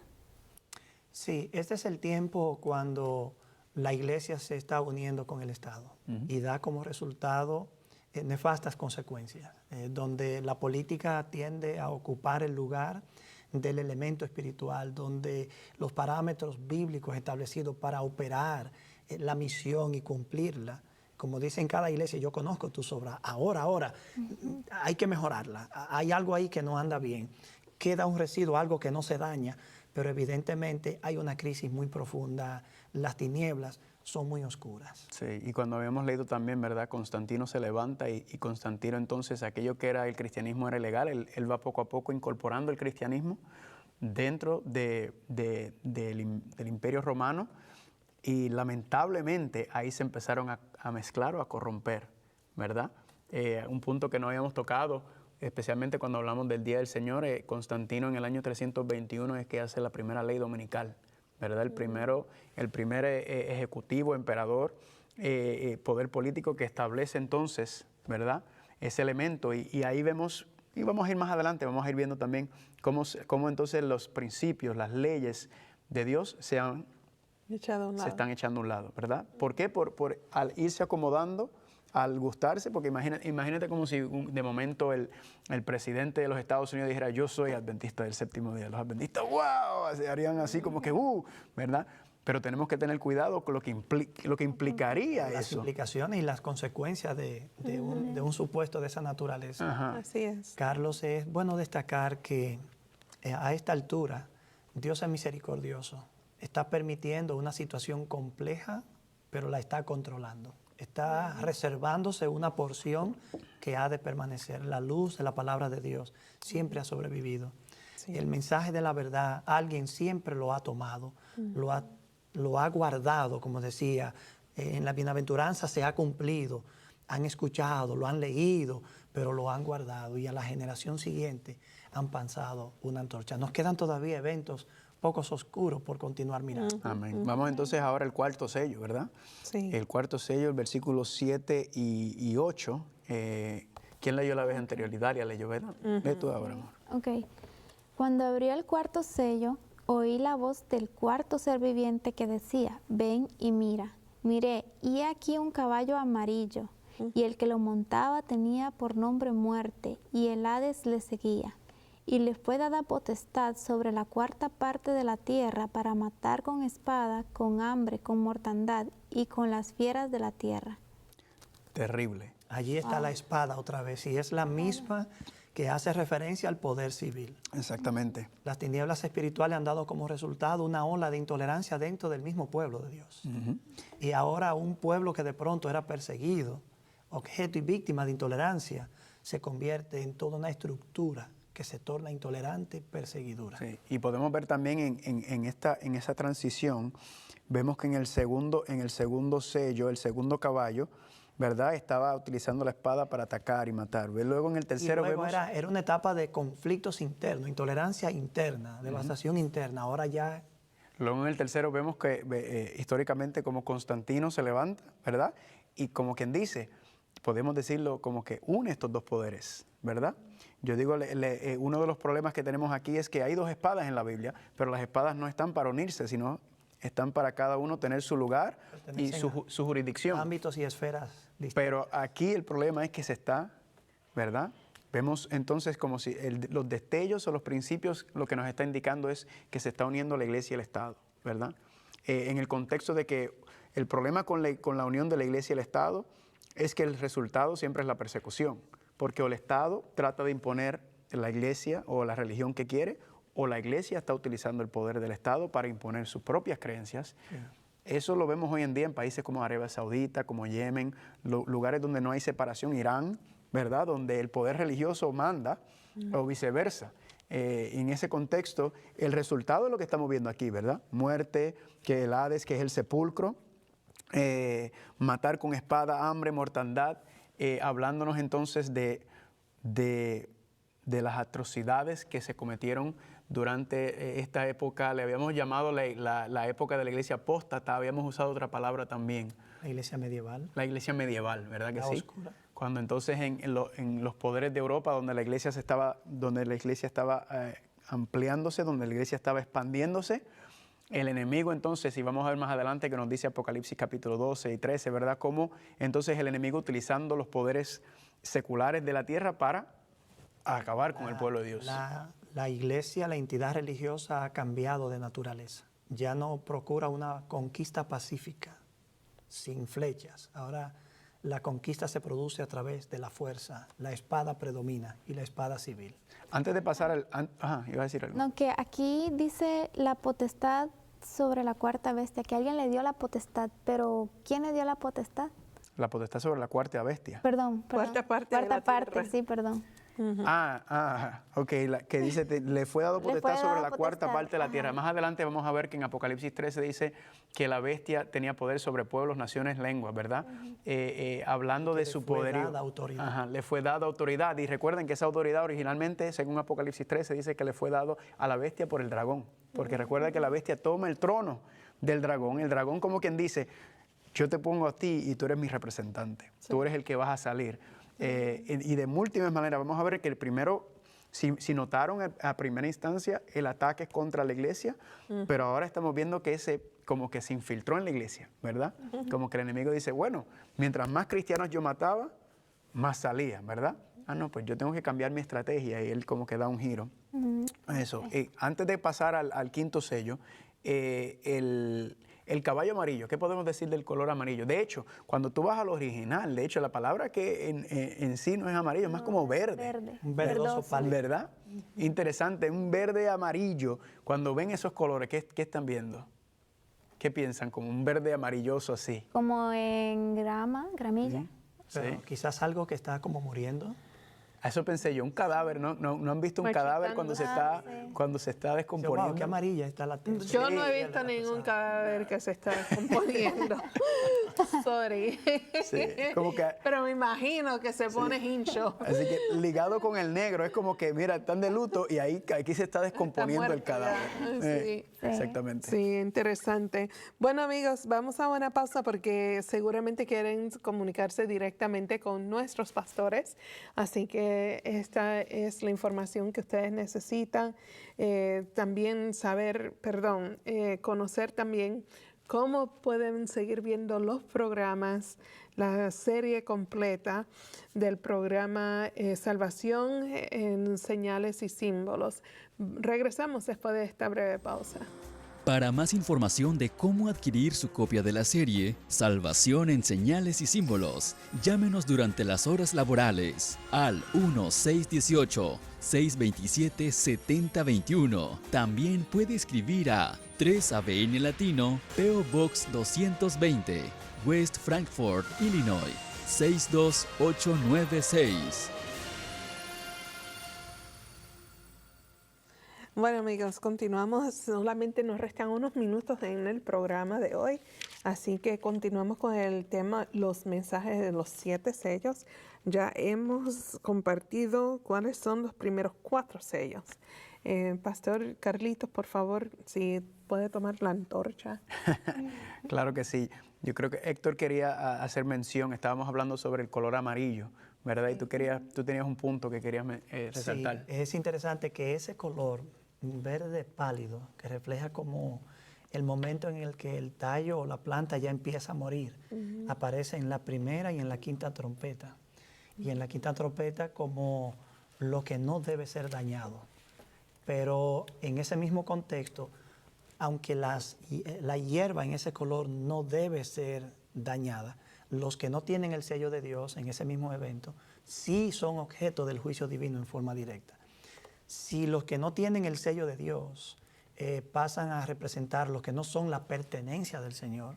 Sí, este es el tiempo cuando la iglesia se está uniendo con el Estado y da como resultado nefastas consecuencias, donde la política tiende a ocupar el lugar del elemento espiritual, donde los parámetros bíblicos establecidos para operar la misión y cumplirla, como dice en cada iglesia, yo conozco tus obras, ahora, hay que mejorarla, hay algo ahí que no anda bien, queda un residuo, algo que no se daña, pero evidentemente hay una crisis muy profunda, las tinieblas son muy oscuras. Sí, y cuando habíamos leído también, ¿verdad? Constantino se levanta y Constantino entonces, aquello que era el cristianismo era ilegal, él va poco a poco incorporando el cristianismo dentro del Imperio Romano, y lamentablemente ahí se empezaron a mezclar o a corromper, ¿verdad? Un punto que no habíamos tocado, especialmente cuando hablamos del Día del Señor, Constantino en el año 321 es que hace la primera ley dominical, ¿verdad? El primer ejecutivo, emperador, poder político que establece entonces, ¿verdad? Ese elemento, y ahí vemos, y vamos a ir más adelante, vamos a ir viendo también cómo entonces los principios, las leyes de Dios se están echando a un lado, ¿verdad? ¿Por qué? Por al irse acomodando, al gustarse, porque imagínate como si de momento el presidente de los Estados Unidos dijera, yo soy adventista del séptimo día. Los adventistas, ¡wow!, se harían así como que, ¿verdad? Pero tenemos que tener cuidado con lo que implicaría Las eso. implicaciones y las consecuencias de un supuesto de esa naturaleza. Ajá. Así es. Carlos, es bueno destacar que a esta altura Dios es misericordioso. Está permitiendo una situación compleja, pero la está controlando. Está reservándose una porción que ha de permanecer. La luz de la palabra de Dios siempre ha sobrevivido. Sí. El mensaje de la verdad, alguien siempre lo ha tomado, lo ha guardado, como decía, en la bienaventuranza se ha cumplido. Han escuchado, lo han leído, pero lo han guardado, y a la generación siguiente han pasado una antorcha. Nos quedan todavía eventos pocos oscuros por continuar mirando. Amén. Vamos entonces ahora al cuarto sello, ¿verdad? Sí. El cuarto sello, el versículo 7 y 8. ¿Quién leyó la vez anterior? Dalia leyó, ¿verdad? Lee tú ahora, amor. Ok. Cuando abrió el cuarto sello, oí la voz del cuarto ser viviente que decía, ven y mira. Miré, y aquí un caballo amarillo, y el que lo montaba tenía por nombre Muerte, y el Hades le seguía. Y le fue dada potestad sobre la cuarta parte de la tierra para matar con espada, con hambre, con mortandad y con las fieras de la tierra. Terrible. Allí está la espada otra vez, y es la misma que hace referencia al poder civil. Exactamente. Las tinieblas espirituales han dado como resultado una ola de intolerancia dentro del mismo pueblo de Dios. Y ahora un pueblo que de pronto era perseguido, objeto y víctima de intolerancia, se convierte en toda una estructura que se torna intolerante, perseguidora. Sí. Y podemos ver también en esa transición, vemos que en el segundo sello, el segundo caballo, ¿verdad? Estaba utilizando la espada para atacar y matar. Luego en el tercero y luego vemos... era una etapa de conflictos internos, intolerancia interna, devastación interna. Ahora ya... Luego en el tercero vemos que históricamente como Constantino se levanta, ¿verdad? Y como quien dice, podemos decirlo como que une estos dos poderes, ¿verdad? Yo digo, uno de los problemas que tenemos aquí es que hay dos espadas en la Biblia, pero las espadas no están para unirse, sino están para cada uno tener su lugar y su jurisdicción. Ámbitos y esferas distintas. Pero aquí el problema es que se está, ¿verdad? Vemos entonces como si los destellos o los principios lo que nos está indicando es que se está uniendo la iglesia y el Estado, ¿verdad? En el contexto de que el problema con la unión de la iglesia y el Estado es que el resultado siempre es la persecución, porque o el Estado trata de imponer la iglesia o la religión que quiere, o la iglesia está utilizando el poder del Estado para imponer sus propias creencias Eso lo vemos hoy en día en países como Arabia Saudita, como Yemen, lugares donde no hay separación, Irán, ¿verdad? Donde el poder religioso manda, o viceversa. En ese contexto, el resultado es lo que estamos viendo aquí, ¿verdad? Muerte, que el Hades, que es el sepulcro, matar con espada, hambre, mortandad, hablándonos entonces de las atrocidades que se cometieron durante esta época. Le habíamos llamado la época de la iglesia apóstata, habíamos usado otra palabra también. La iglesia medieval. La iglesia medieval, ¿verdad que sí? Oscura. Cuando entonces en los poderes de Europa, donde la iglesia estaba ampliándose, donde la iglesia estaba expandiéndose, el enemigo entonces, y vamos a ver más adelante que nos dice Apocalipsis capítulo 12 y 13, ¿verdad? Cómo entonces el enemigo utilizando los poderes seculares de la tierra para acabar con el pueblo de Dios. La iglesia, la entidad religiosa ha cambiado de naturaleza. Ya no procura una conquista pacífica, sin flechas. Ahora la conquista se produce a través de la fuerza. La espada predomina y la espada civil. Antes de pasar iba a decir algo. No, que aquí dice la potestad sobre la cuarta bestia, que alguien le dio la potestad, pero ¿quién le dio la potestad? La potestad sobre la cuarta bestia. Perdón. Cuarta parte de la tierra. Sí, perdón. Ok, que dice, le fue dado potestad sobre la cuarta potestad, parte de la tierra. Más adelante vamos a ver que en Apocalipsis 13 dice que la bestia tenía poder sobre pueblos, naciones, lenguas, ¿verdad? Hablando de su poderío. Le fue dada autoridad. Le fue dada autoridad. Y recuerden que esa autoridad originalmente, según Apocalipsis 13, dice que le fue dado a la bestia por el dragón. Porque recuerda que la bestia toma el trono del dragón. El dragón, como quien dice, yo te pongo a ti y tú eres mi representante. Sí. Tú eres el que vas a salir. Y de múltiples maneras. Vamos a ver que el primero, si notaron a primera instancia el ataque contra la iglesia, pero ahora estamos viendo que como que se infiltró en la iglesia, ¿verdad? Como que el enemigo dice, bueno, mientras más cristianos yo mataba, más salía, ¿verdad? No, pues yo tengo que cambiar mi estrategia, y él como que da un giro. Eso. Antes de pasar al quinto sello, el caballo amarillo, ¿qué podemos decir del color amarillo? De hecho, cuando tú vas al original, de hecho, la palabra que en sí no es amarillo, es más como verde. Un verdoso pálido. ¿Verdad? Interesante, un verde amarillo. Cuando ven esos colores, ¿qué están viendo? ¿Qué piensan? Como un verde amarilloso así. Como en gramilla. Pero quizás algo que está como muriendo. A eso pensé yo, un cadáver, ¿no han visto un cadáver cuando se está descomponiendo? Wow, qué amarilla está la tela. Yo no he visto ningún cadáver que se está descomponiendo. Sorry. Sí, como que, pero me imagino que se pone hincho. Así que ligado con el negro, es como que, mira, están de luto y aquí se está descomponiendo el cadáver. Sí. Exactamente. Sí, interesante. Bueno, amigos, vamos a una pausa porque seguramente quieren comunicarse directamente con nuestros pastores. Así que esta es la información que ustedes necesitan. También conocer también cómo pueden seguir viendo los programas, la serie completa del programa Salvación en Señales y Símbolos. Regresamos después de esta breve pausa. Para más información de cómo adquirir su copia de la serie Salvación en Señales y Símbolos, llámenos durante las horas laborales al 1-618-627-7021. También puede escribir a 3ABN Latino, P.O. Box 220, West Frankfort, Illinois, 62896. Bueno, amigos, continuamos. Solamente nos restan unos minutos en el programa de hoy, así que continuamos con el tema, los mensajes de los 7 sellos. Ya hemos compartido cuáles son los primeros 4 sellos. Pastor Carlitos, por favor, si puede tomar la antorcha. Claro que sí. Yo creo que Héctor quería hacer mención, estábamos hablando sobre el color amarillo, ¿verdad? Y tú tenías un punto que querías resaltar. Sí, es interesante que ese color verde pálido, que refleja como el momento en el que el tallo o la planta ya empieza a morir, aparece en la primera y en la quinta trompeta. Y en la quinta trompeta como lo que no debe ser dañado. Pero en ese mismo contexto, aunque la hierba en ese color no debe ser dañada, los que no tienen el sello de Dios en ese mismo evento sí son objeto del juicio divino en forma directa. Si los que no tienen el sello de Dios pasan a representar lo que no son la pertenencia del Señor.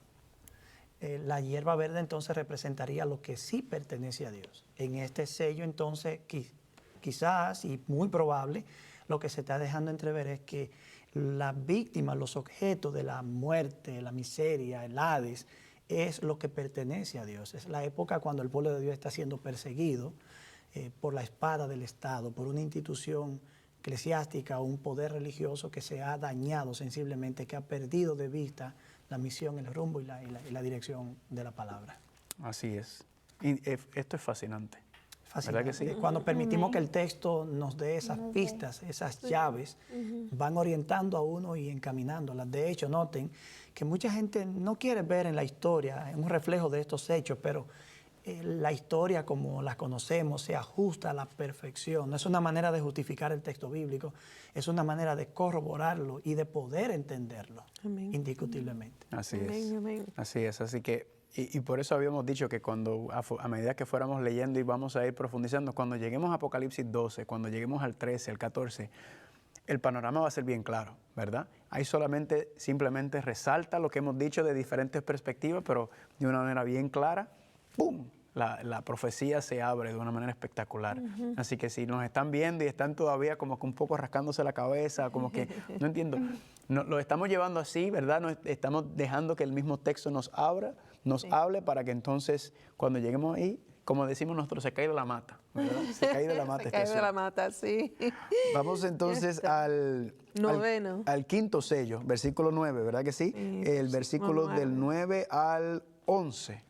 La hierba verde entonces representaría lo que sí pertenece a Dios. En este sello entonces quizás y muy probable lo que se está dejando entrever es que las víctimas, los objetos de la muerte, la miseria, el Hades, es lo que pertenece a Dios. Es la época cuando el pueblo de Dios está siendo perseguido por la espada del Estado, por una institución eclesiástica o un poder religioso que se ha dañado sensiblemente, que ha perdido de vista la misión, el rumbo y la dirección de la palabra. Así es. Y esto es fascinante. ¿Verdad que sí? Cuando permitimos que el texto nos dé esas pistas, esas llaves, van orientando a uno y encaminándolas. De hecho, noten que mucha gente no quiere ver en la historia un reflejo de estos hechos, pero la historia como la conocemos se ajusta a la perfección. No es una manera de justificar el texto bíblico, es una manera de corroborarlo y de poder entenderlo. Amén. Indiscutiblemente. Así Amén, es. amén. Así es. Así que, y por eso habíamos dicho que cuando a medida que fuéramos leyendo y vamos a ir profundizando, cuando lleguemos a Apocalipsis 12, cuando lleguemos al 13, al 14, el panorama va a ser bien claro, ¿verdad? Ahí simplemente resalta lo que hemos dicho de diferentes perspectivas, pero de una manera bien clara, ¡pum!, la profecía se abre de una manera espectacular. Así que si nos están viendo y están todavía como que un poco rascándose la cabeza, como que no entiendo, lo estamos llevando así, ¿verdad? Estamos dejando que el mismo texto nos hable para que entonces cuando lleguemos ahí, como decimos nosotros, se cae de la mata, ¿verdad? Se cae de la mata. Se cae de la mata, sí. Vamos entonces al quinto sello, versículo 9, ¿verdad que sí? El versículo del 9 al 11.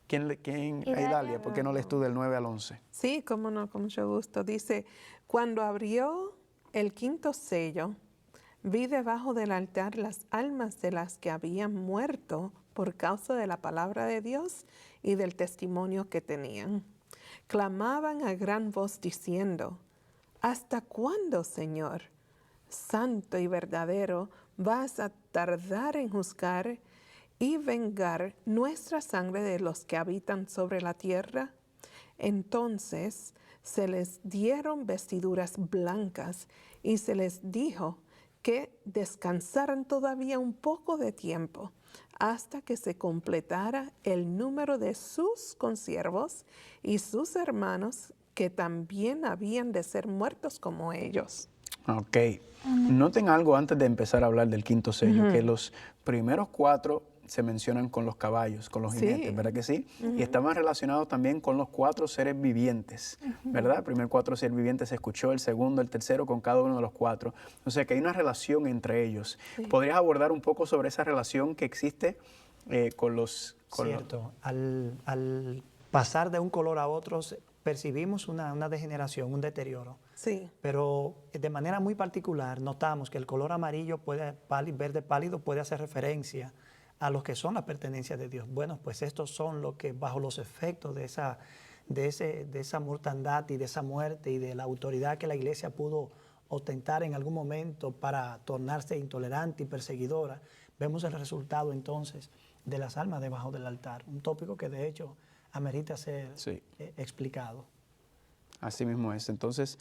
Idalia, ¿por qué no lees tú del 9 al 11? Sí, cómo no, con mucho gusto. Dice, cuando abrió el quinto sello, vi debajo del altar las almas de las que habían muerto por causa de la palabra de Dios y del testimonio que tenían. Clamaban a gran voz diciendo, ¿hasta cuándo, Señor, santo y verdadero, vas a tardar en juzgar y vengar nuestra sangre de los que habitan sobre la tierra? Entonces se les dieron vestiduras blancas y se les dijo que descansaran todavía un poco de tiempo hasta que se completara el número de sus consiervos y sus hermanos que también habían de ser muertos como ellos. Ok. Noten algo antes de empezar a hablar del quinto sello, que los primeros 4 se mencionan con los caballos, con los jinetes, ¿verdad que sí? Y estaban relacionados también con los 4 seres vivientes, ¿verdad? El primer 4 seres vivientes se escuchó, el segundo, el tercero, con cada uno de los 4. O sea que hay una relación entre ellos. Sí. ¿Podrías abordar un poco sobre esa relación que existe con los... Cierto. Al pasar de un color a otro, percibimos una degeneración, un deterioro. Sí. Pero de manera muy particular notamos que el color amarillo, verde pálido, puede hacer referencia a los que son la pertenencia de Dios. Bueno, pues estos son los que bajo los efectos de esa mortandad y de esa muerte y de la autoridad que la iglesia pudo ostentar en algún momento para tornarse intolerante y perseguidora, vemos el resultado entonces de las almas debajo del altar. Un tópico que de hecho amerita ser explicado. Así mismo es. Entonces,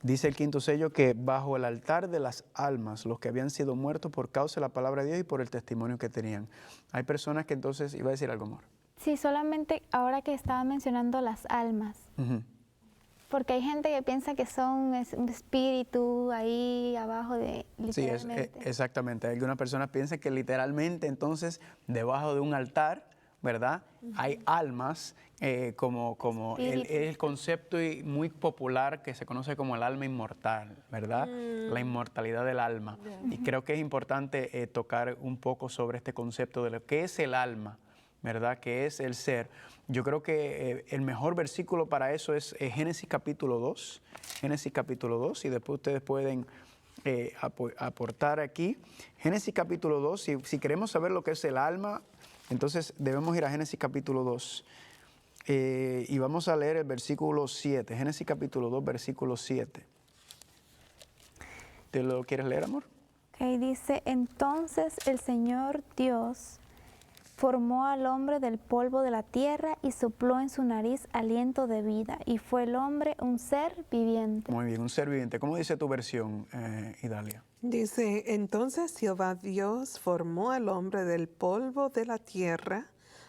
dice el quinto sello que bajo el altar de las almas, los que habían sido muertos por causa de la palabra de Dios y por el testimonio que tenían. Hay personas que entonces, iba a decir algo, amor. Sí, solamente ahora que estaba mencionando las almas. Porque hay gente que piensa que son un espíritu ahí abajo de literalmente. Sí, exactamente. Algunas personas piensan que literalmente entonces debajo de un altar, ¿verdad? Hay almas como el concepto muy popular que se conoce como el alma inmortal, ¿verdad? La inmortalidad del alma. Y creo que es importante tocar un poco sobre este concepto de lo que es el alma, ¿verdad? ¿Qué es el ser? Yo creo que el mejor versículo para eso es Génesis capítulo 2. Génesis capítulo 2, y después ustedes pueden aportar aquí. Génesis capítulo 2, si queremos saber lo que es el alma, entonces debemos ir a Génesis capítulo 2 y vamos a leer el versículo 7. Génesis capítulo 2, versículo 7. ¿Te lo quieres leer, amor? Okay, dice, entonces el Señor Dios formó al hombre del polvo de la tierra y sopló en su nariz aliento de vida, y fue el hombre un ser viviente. Muy bien, un ser viviente. ¿Cómo dice tu versión, Idalia? Dice, entonces Jehová Dios formó al hombre del polvo de la tierra,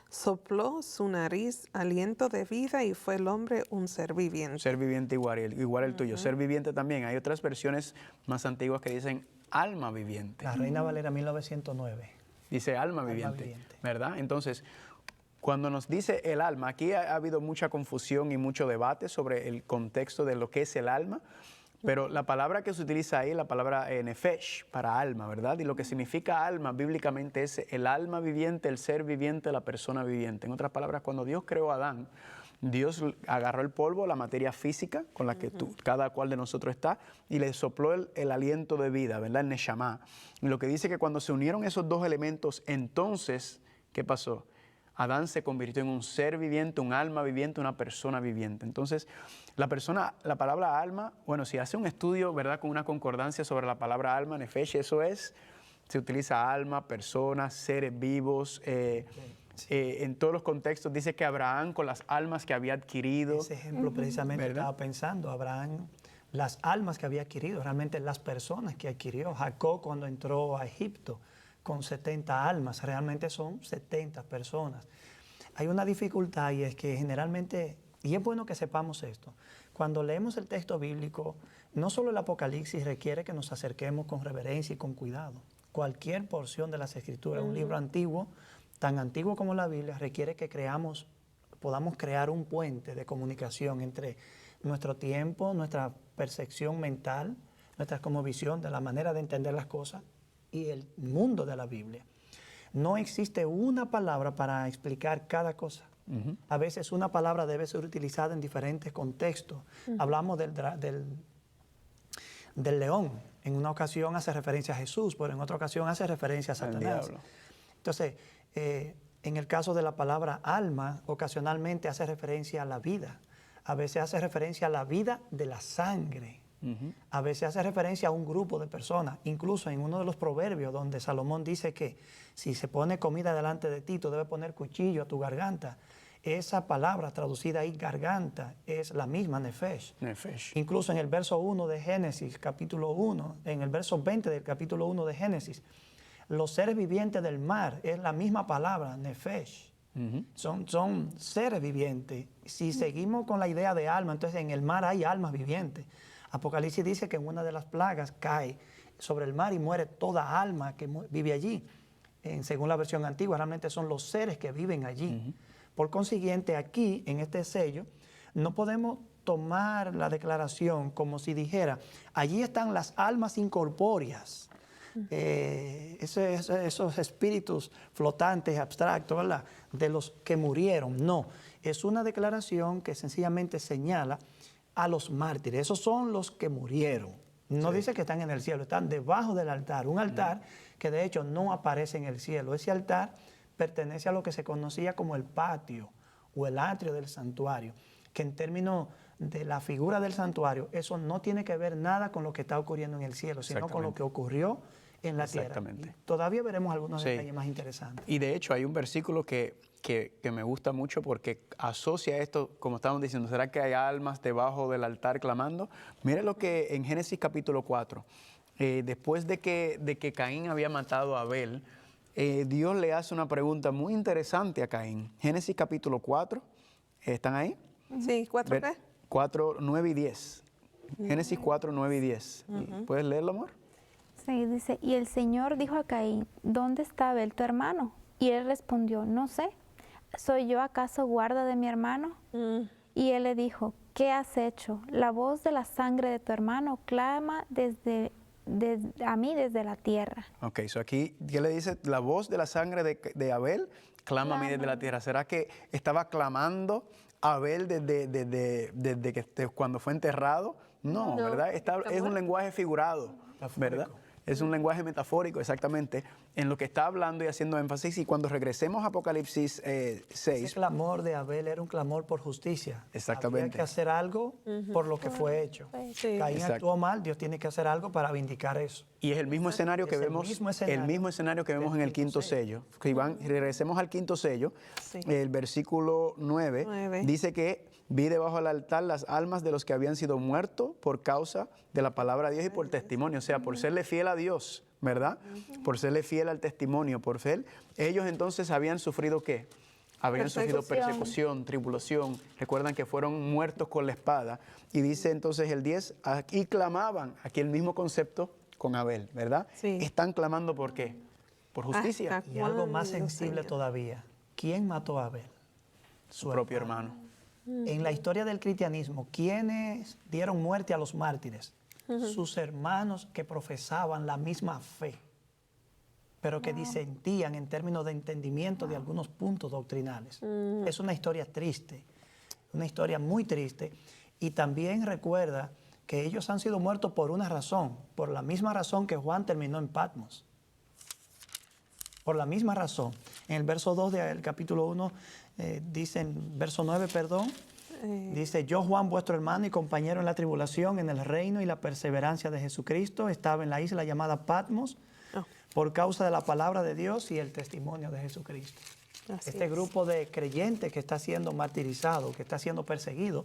sopló su nariz aliento de vida y fue el hombre un ser viviente. Ser viviente igual el tuyo. Ser viviente también. Hay otras versiones más antiguas que dicen alma viviente. La Reina Valera 1909. Dice alma viviente, ¿verdad? Entonces, cuando nos dice el alma, aquí ha habido mucha confusión y mucho debate sobre el contexto de lo que es el alma, pero la palabra que se utiliza ahí, la palabra nefesh, para alma, ¿verdad? Y lo que significa alma bíblicamente es el alma viviente, el ser viviente, la persona viviente. En otras palabras, cuando Dios creó a Adán, Dios agarró el polvo, la materia física con la que cada cual de nosotros está, y le sopló el aliento de vida, ¿verdad? El neshama. Y lo que dice que cuando se unieron esos dos elementos, entonces, ¿qué pasó? Adán se convirtió en un ser viviente, un alma viviente, una persona viviente. Entonces, la palabra alma, bueno, si hace un estudio, ¿verdad?, con una concordancia sobre la palabra alma, nefesh, se utiliza alma, personas, seres vivos, en todos los contextos. Dice que Abraham con las almas que había adquirido. Ese ejemplo precisamente estaba pensando, Abraham, las almas que había adquirido, realmente las personas que adquirió. Jacob cuando entró a Egipto con 70 almas, realmente son 70 personas. Hay una dificultad y es que generalmente, y es bueno que sepamos esto, cuando leemos el texto bíblico, no solo el Apocalipsis requiere que nos acerquemos con reverencia y con cuidado. Cualquier porción de las Escrituras, un libro antiguo, tan antiguo como la Biblia, requiere que podamos crear un puente de comunicación entre nuestro tiempo, nuestra percepción mental, nuestra cosmovisión de la manera de entender las cosas y el mundo de la Biblia. No existe una palabra para explicar cada cosa. A veces una palabra debe ser utilizada en diferentes contextos. Hablamos del león. En una ocasión hace referencia a Jesús, pero en otra ocasión hace referencia a Satanás. Entonces, en el caso de la palabra alma, ocasionalmente hace referencia a la vida. A veces hace referencia a la vida de la sangre. A veces hace referencia a un grupo de personas. Incluso en uno de los proverbios donde Salomón dice que si se pone comida delante de ti, tú debes poner cuchillo a tu garganta. Esa palabra traducida ahí, garganta, es la misma nefesh. Incluso en el verso 1 de Génesis, capítulo 1, en el verso 20 del capítulo 1 de Génesis, los seres vivientes del mar es la misma palabra, nefesh. Son seres vivientes. Si seguimos con la idea de alma, entonces en el mar hay almas vivientes. Apocalipsis dice que en una de las plagas cae sobre el mar y muere toda alma que vive allí. Según la versión antigua, realmente son los seres que viven allí. Por consiguiente, aquí, en este sello, no podemos tomar la declaración como si dijera, allí están las almas incorpóreas, esos espíritus flotantes, abstractos, ¿verdad?, de los que murieron. No, es una declaración que sencillamente señala a los mártires. Esos son los que murieron. No dice que están en el cielo, están debajo del altar. Un altar que de hecho no aparece en el cielo. Ese altar pertenece a lo que se conocía como el patio o el atrio del santuario, que en términos de la figura del santuario, eso no tiene que ver nada con lo que está ocurriendo en el cielo, sino con lo que ocurrió en la tierra. Y todavía veremos algunos detalles más interesantes. Y de hecho hay un versículo que me gusta mucho porque asocia esto, como estábamos diciendo, ¿será que hay almas debajo del altar clamando? Mire lo que en Génesis capítulo 4, después de que Caín había matado a Abel, Dios le hace una pregunta muy interesante a Caín. Génesis capítulo 4, ¿están ahí? Sí, 4 qué? 4, 9 y 10. Génesis 4, 9 y 10. ¿Puedes leerlo, amor? Sí, dice, y el Señor dijo a Caín, ¿dónde está Abel tu hermano? Y él respondió, no sé, ¿soy yo acaso guarda de mi hermano? Y él le dijo, ¿qué has hecho? La voz de la sangre de tu hermano clama a mí desde la tierra. Ok, so aquí, ¿qué le dice? La voz de la sangre de Abel clama a mí desde la tierra. ¿Será que estaba clamando Abel desde que cuando fue enterrado? No, ¿verdad? Es un lenguaje figurado, ¿verdad? Es un lenguaje metafórico, exactamente, en lo que está hablando y haciendo énfasis. Y cuando regresemos a Apocalipsis 6... Ese clamor de Abel era un clamor por justicia. Exactamente. Había que hacer algo por lo que fue hecho. Sí. Caín actuó mal, Dios tiene que hacer algo para vindicar eso. Y es el mismo escenario que vemos, el mismo escenario que vemos en el quinto sello. Regresemos al quinto sello. Sí. El versículo 9 dice que vi debajo del altar las almas de los que habían sido muertos por causa de la palabra de Dios y por testimonio, o sea, por serle fiel a Dios, ¿verdad? Por serle fiel al testimonio, por ser. Ellos entonces habían sufrido ¿qué? Habían sufrido persecución, tribulación. Recuerdan que fueron muertos con la espada. Y dice entonces el 10, aquí clamaban, aquí el mismo concepto con Abel, ¿verdad? Sí. Están clamando ¿por qué? Por justicia. ¿Hasta Y algo más cuándo, sensible Señor? todavía. ¿Quién mató a Abel? Su propio hermano. En la historia del cristianismo, ¿quiénes dieron muerte a los mártires? Sus hermanos que profesaban la misma fe, pero que disentían en términos de entendimiento de algunos puntos doctrinales. Es una historia triste, una historia muy triste. Y también recuerda que ellos han sido muertos por una razón, por la misma razón que Juan terminó en Patmos. Por la misma razón. En el verso 2 del capítulo 1, verso 9, perdón, dice, yo Juan, vuestro hermano y compañero en la tribulación, en el reino y la perseverancia de Jesucristo, estaba en la isla llamada Patmos por causa de la palabra de Dios y el testimonio de Jesucristo. Así Este es. grupo de creyentes que está siendo martirizado, que está siendo perseguido,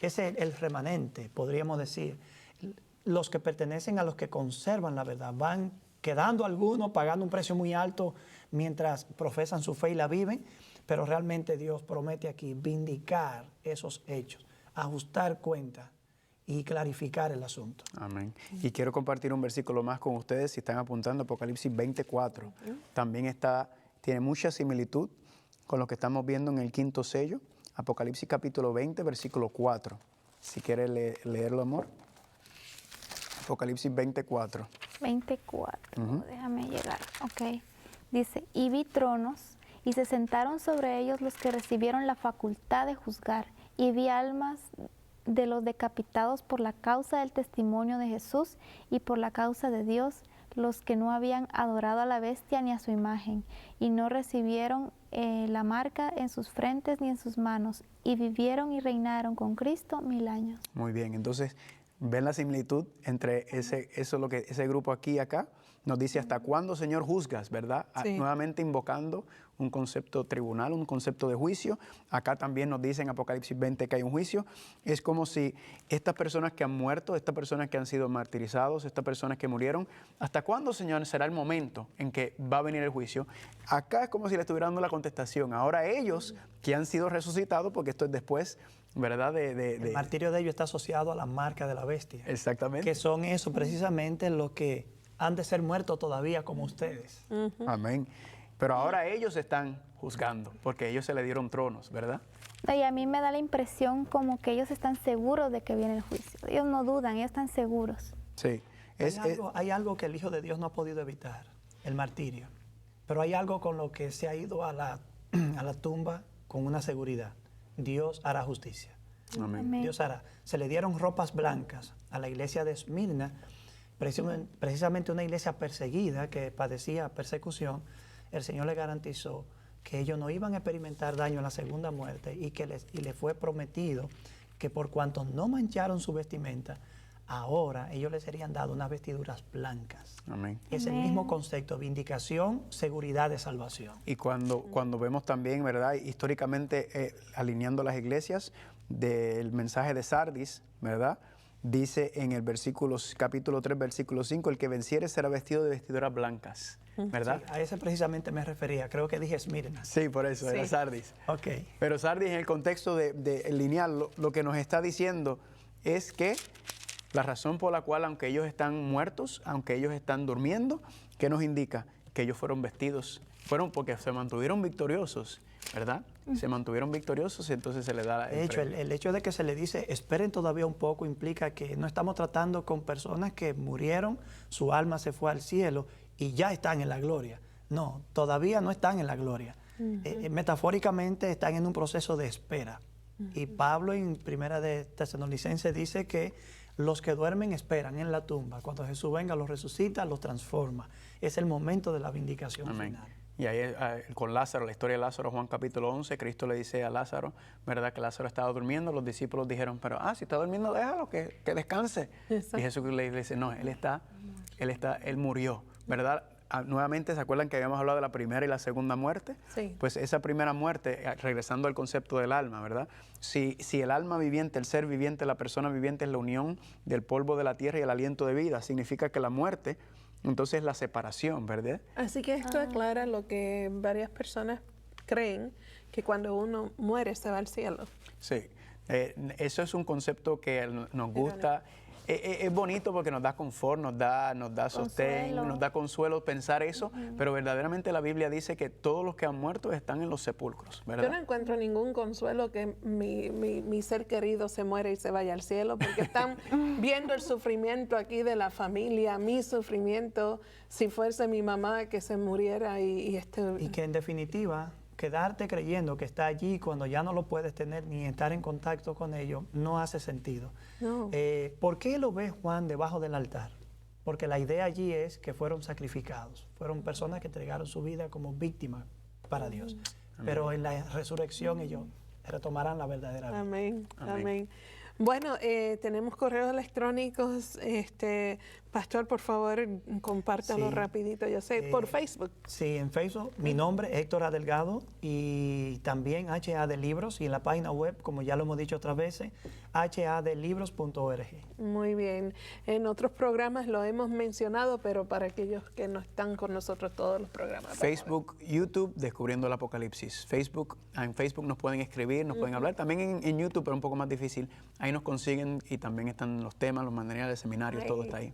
es el remanente, podríamos decir. Los que pertenecen a los que conservan la verdad. Van quedando algunos pagando un precio muy alto mientras profesan su fe y la viven, pero realmente Dios promete aquí vindicar esos hechos, ajustar cuentas y clarificar el asunto. Amén. Y quiero compartir un versículo más con ustedes, si están apuntando, Apocalipsis 24. También tiene mucha similitud con lo que estamos viendo en el quinto sello, Apocalipsis capítulo 20, versículo 4. Si quiere leerlo, amor. Apocalipsis 24. 24, déjame llegar, ok. Dice, y vi tronos, y se sentaron sobre ellos los que recibieron la facultad de juzgar, y vi almas de los decapitados por la causa del testimonio de Jesús y por la causa de Dios, los que no habían adorado a la bestia ni a su imagen, y no recibieron la marca en sus frentes ni en sus manos, y vivieron y reinaron con Cristo 1000 años. Muy bien, entonces, ¿ven la similitud entre ese grupo aquí y acá? Nos dice, ¿hasta cuándo, Señor, juzgas, verdad? Sí. Nuevamente invocando un concepto tribunal, un concepto de juicio. Acá también nos dice en Apocalipsis 20 que hay un juicio. Es como si estas personas que han muerto, estas personas que han sido martirizados, estas personas que murieron, ¿hasta cuándo, Señor, será el momento en que va a venir el juicio? Acá es como si le estuviera dando la contestación. Ahora ellos que han sido resucitados, porque esto es después, ¿verdad? El martirio de ellos está asociado a la marca de la bestia. Exactamente. Que son eso precisamente los que han de ser muertos todavía como ustedes. Amén. Pero ahora ellos están juzgando, porque ellos se le dieron tronos, ¿verdad? No, y a mí me da la impresión como que ellos están seguros de que viene el juicio. Ellos no dudan, ellos están seguros. Sí. Hay algo que el Hijo de Dios no ha podido evitar, el martirio. Pero hay algo con lo que se ha ido a la tumba con una seguridad. Dios hará justicia. Amén. Amén. Dios hará. Se le dieron ropas blancas a la iglesia de Esmirna, precisamente una iglesia perseguida que padecía persecución. El Señor le garantizó que ellos no iban a experimentar daño en la segunda muerte y les fue prometido que por cuanto no mancharon su vestimenta, ahora ellos les serían dado unas vestiduras blancas. Amén. Es el mismo concepto, vindicación, seguridad de salvación. Y cuando vemos también, ¿verdad? Históricamente, alineando las iglesias del mensaje de Sardis, ¿verdad? Dice en el capítulo 3, versículo 5, el que venciere será vestido de vestiduras blancas, ¿verdad? Sí, a ese precisamente me refería, creo que dije Esmirna. Sí, por eso, era Sí. Sardis. Ok. Pero Sardis, en el contexto de lineal, lo que nos está diciendo es que la razón por la cual, aunque ellos están muertos, aunque ellos están durmiendo, ¿qué nos indica? Que ellos fueron vestidos, fueron porque se mantuvieron victoriosos, ¿verdad? Se mantuvieron victoriosos y entonces se les da De hecho, el hecho de que se le dice esperen todavía un poco implica que no estamos tratando con personas que murieron, su alma se fue al cielo y ya están en la gloria. No, todavía no están en la gloria. Metafóricamente están en un proceso de espera. Y Pablo en Primera de Tesalonicenses dice que los que duermen esperan en la tumba. Cuando Jesús venga, los resucita, los transforma. Es el momento de la vindicación Amén. final. Y ahí con Lázaro, la historia de Lázaro, Juan capítulo 11, Cristo le dice a Lázaro, ¿verdad? Que Lázaro estaba durmiendo. Los discípulos dijeron, pero si está durmiendo, déjalo, que descanse. Exacto. Y Jesús le dice, no, él murió, ¿verdad? nuevamente, ¿se acuerdan que habíamos hablado de la primera y la segunda muerte? Sí. Pues esa primera muerte, regresando al concepto del alma, ¿verdad? Si el alma viviente, el ser viviente, la persona viviente es la unión del polvo de la tierra y el aliento de vida, significa que la muerte, entonces es la separación, ¿verdad? Así que esto aclara lo que varias personas creen, que cuando uno muere se va al cielo. Sí, eso es un concepto que nos gusta. Es bonito porque nos da confort, nos da sostén, Consuelo. nos da consuelo pensar eso, pero verdaderamente la Biblia dice que todos los que han muerto están en los sepulcros, ¿verdad? Yo no encuentro ningún consuelo que mi ser querido se muera y se vaya al cielo, porque están viendo el sufrimiento aquí de la familia, mi sufrimiento, si fuese mi mamá que se muriera y Y que en definitiva, quedarte creyendo que está allí cuando ya no lo puedes tener ni estar en contacto con ellos no hace sentido. No. ¿Por qué lo ve Juan debajo del altar? Porque la idea allí es que fueron sacrificados, fueron personas que entregaron su vida como víctimas para Dios. Pero en la resurrección ellos retomarán la verdadera vida. Amén, Amén. amén. Bueno, tenemos correos electrónicos. Pastor, por favor, compártalo Sí. rapidito. Yo sé, por Facebook. Sí, en Facebook, mi nombre es Héctor A. Delgado y también HA de Libros y en la página web, como ya lo hemos dicho otras veces, hadelibros.org. Muy bien. En otros programas lo hemos mencionado, pero para aquellos que no están con nosotros todos los programas. Facebook, YouTube, Descubriendo el Apocalipsis. En Facebook nos pueden escribir, nos pueden hablar. También en YouTube, pero un poco más difícil. Ahí nos consiguen y también están los temas, los materiales, seminarios, todo está ahí.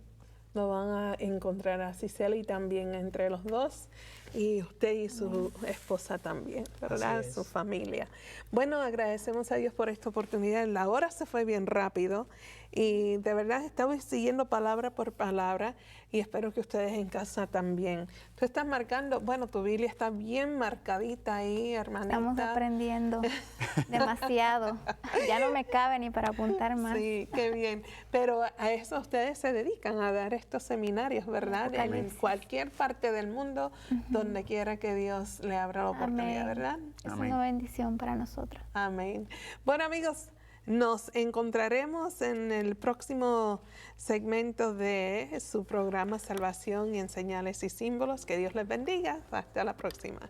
Lo van a encontrar a Cicely también entre los dos y usted y su esposa también, ¿verdad? Así es. Su familia. Bueno, agradecemos a Dios por esta oportunidad. La hora se fue bien rápido y de verdad estamos siguiendo palabra por palabra y espero que ustedes en casa también. Tú estás marcando, bueno, tu Biblia está bien marcadita ahí, hermanita. Estamos aprendiendo demasiado. Ya no me cabe ni para apuntar más. Sí, qué bien. Pero a eso ustedes se dedican, a dar estos seminarios, ¿verdad? En Apocalipsis. cualquier parte del mundo, donde quiera que Dios le abra la oportunidad, Amén. ¿verdad? Es Amén. una bendición para nosotros. Amén. Bueno, amigos, nos encontraremos en el próximo segmento de su programa Salvación en Señales y Símbolos. Que Dios les bendiga. Hasta la próxima.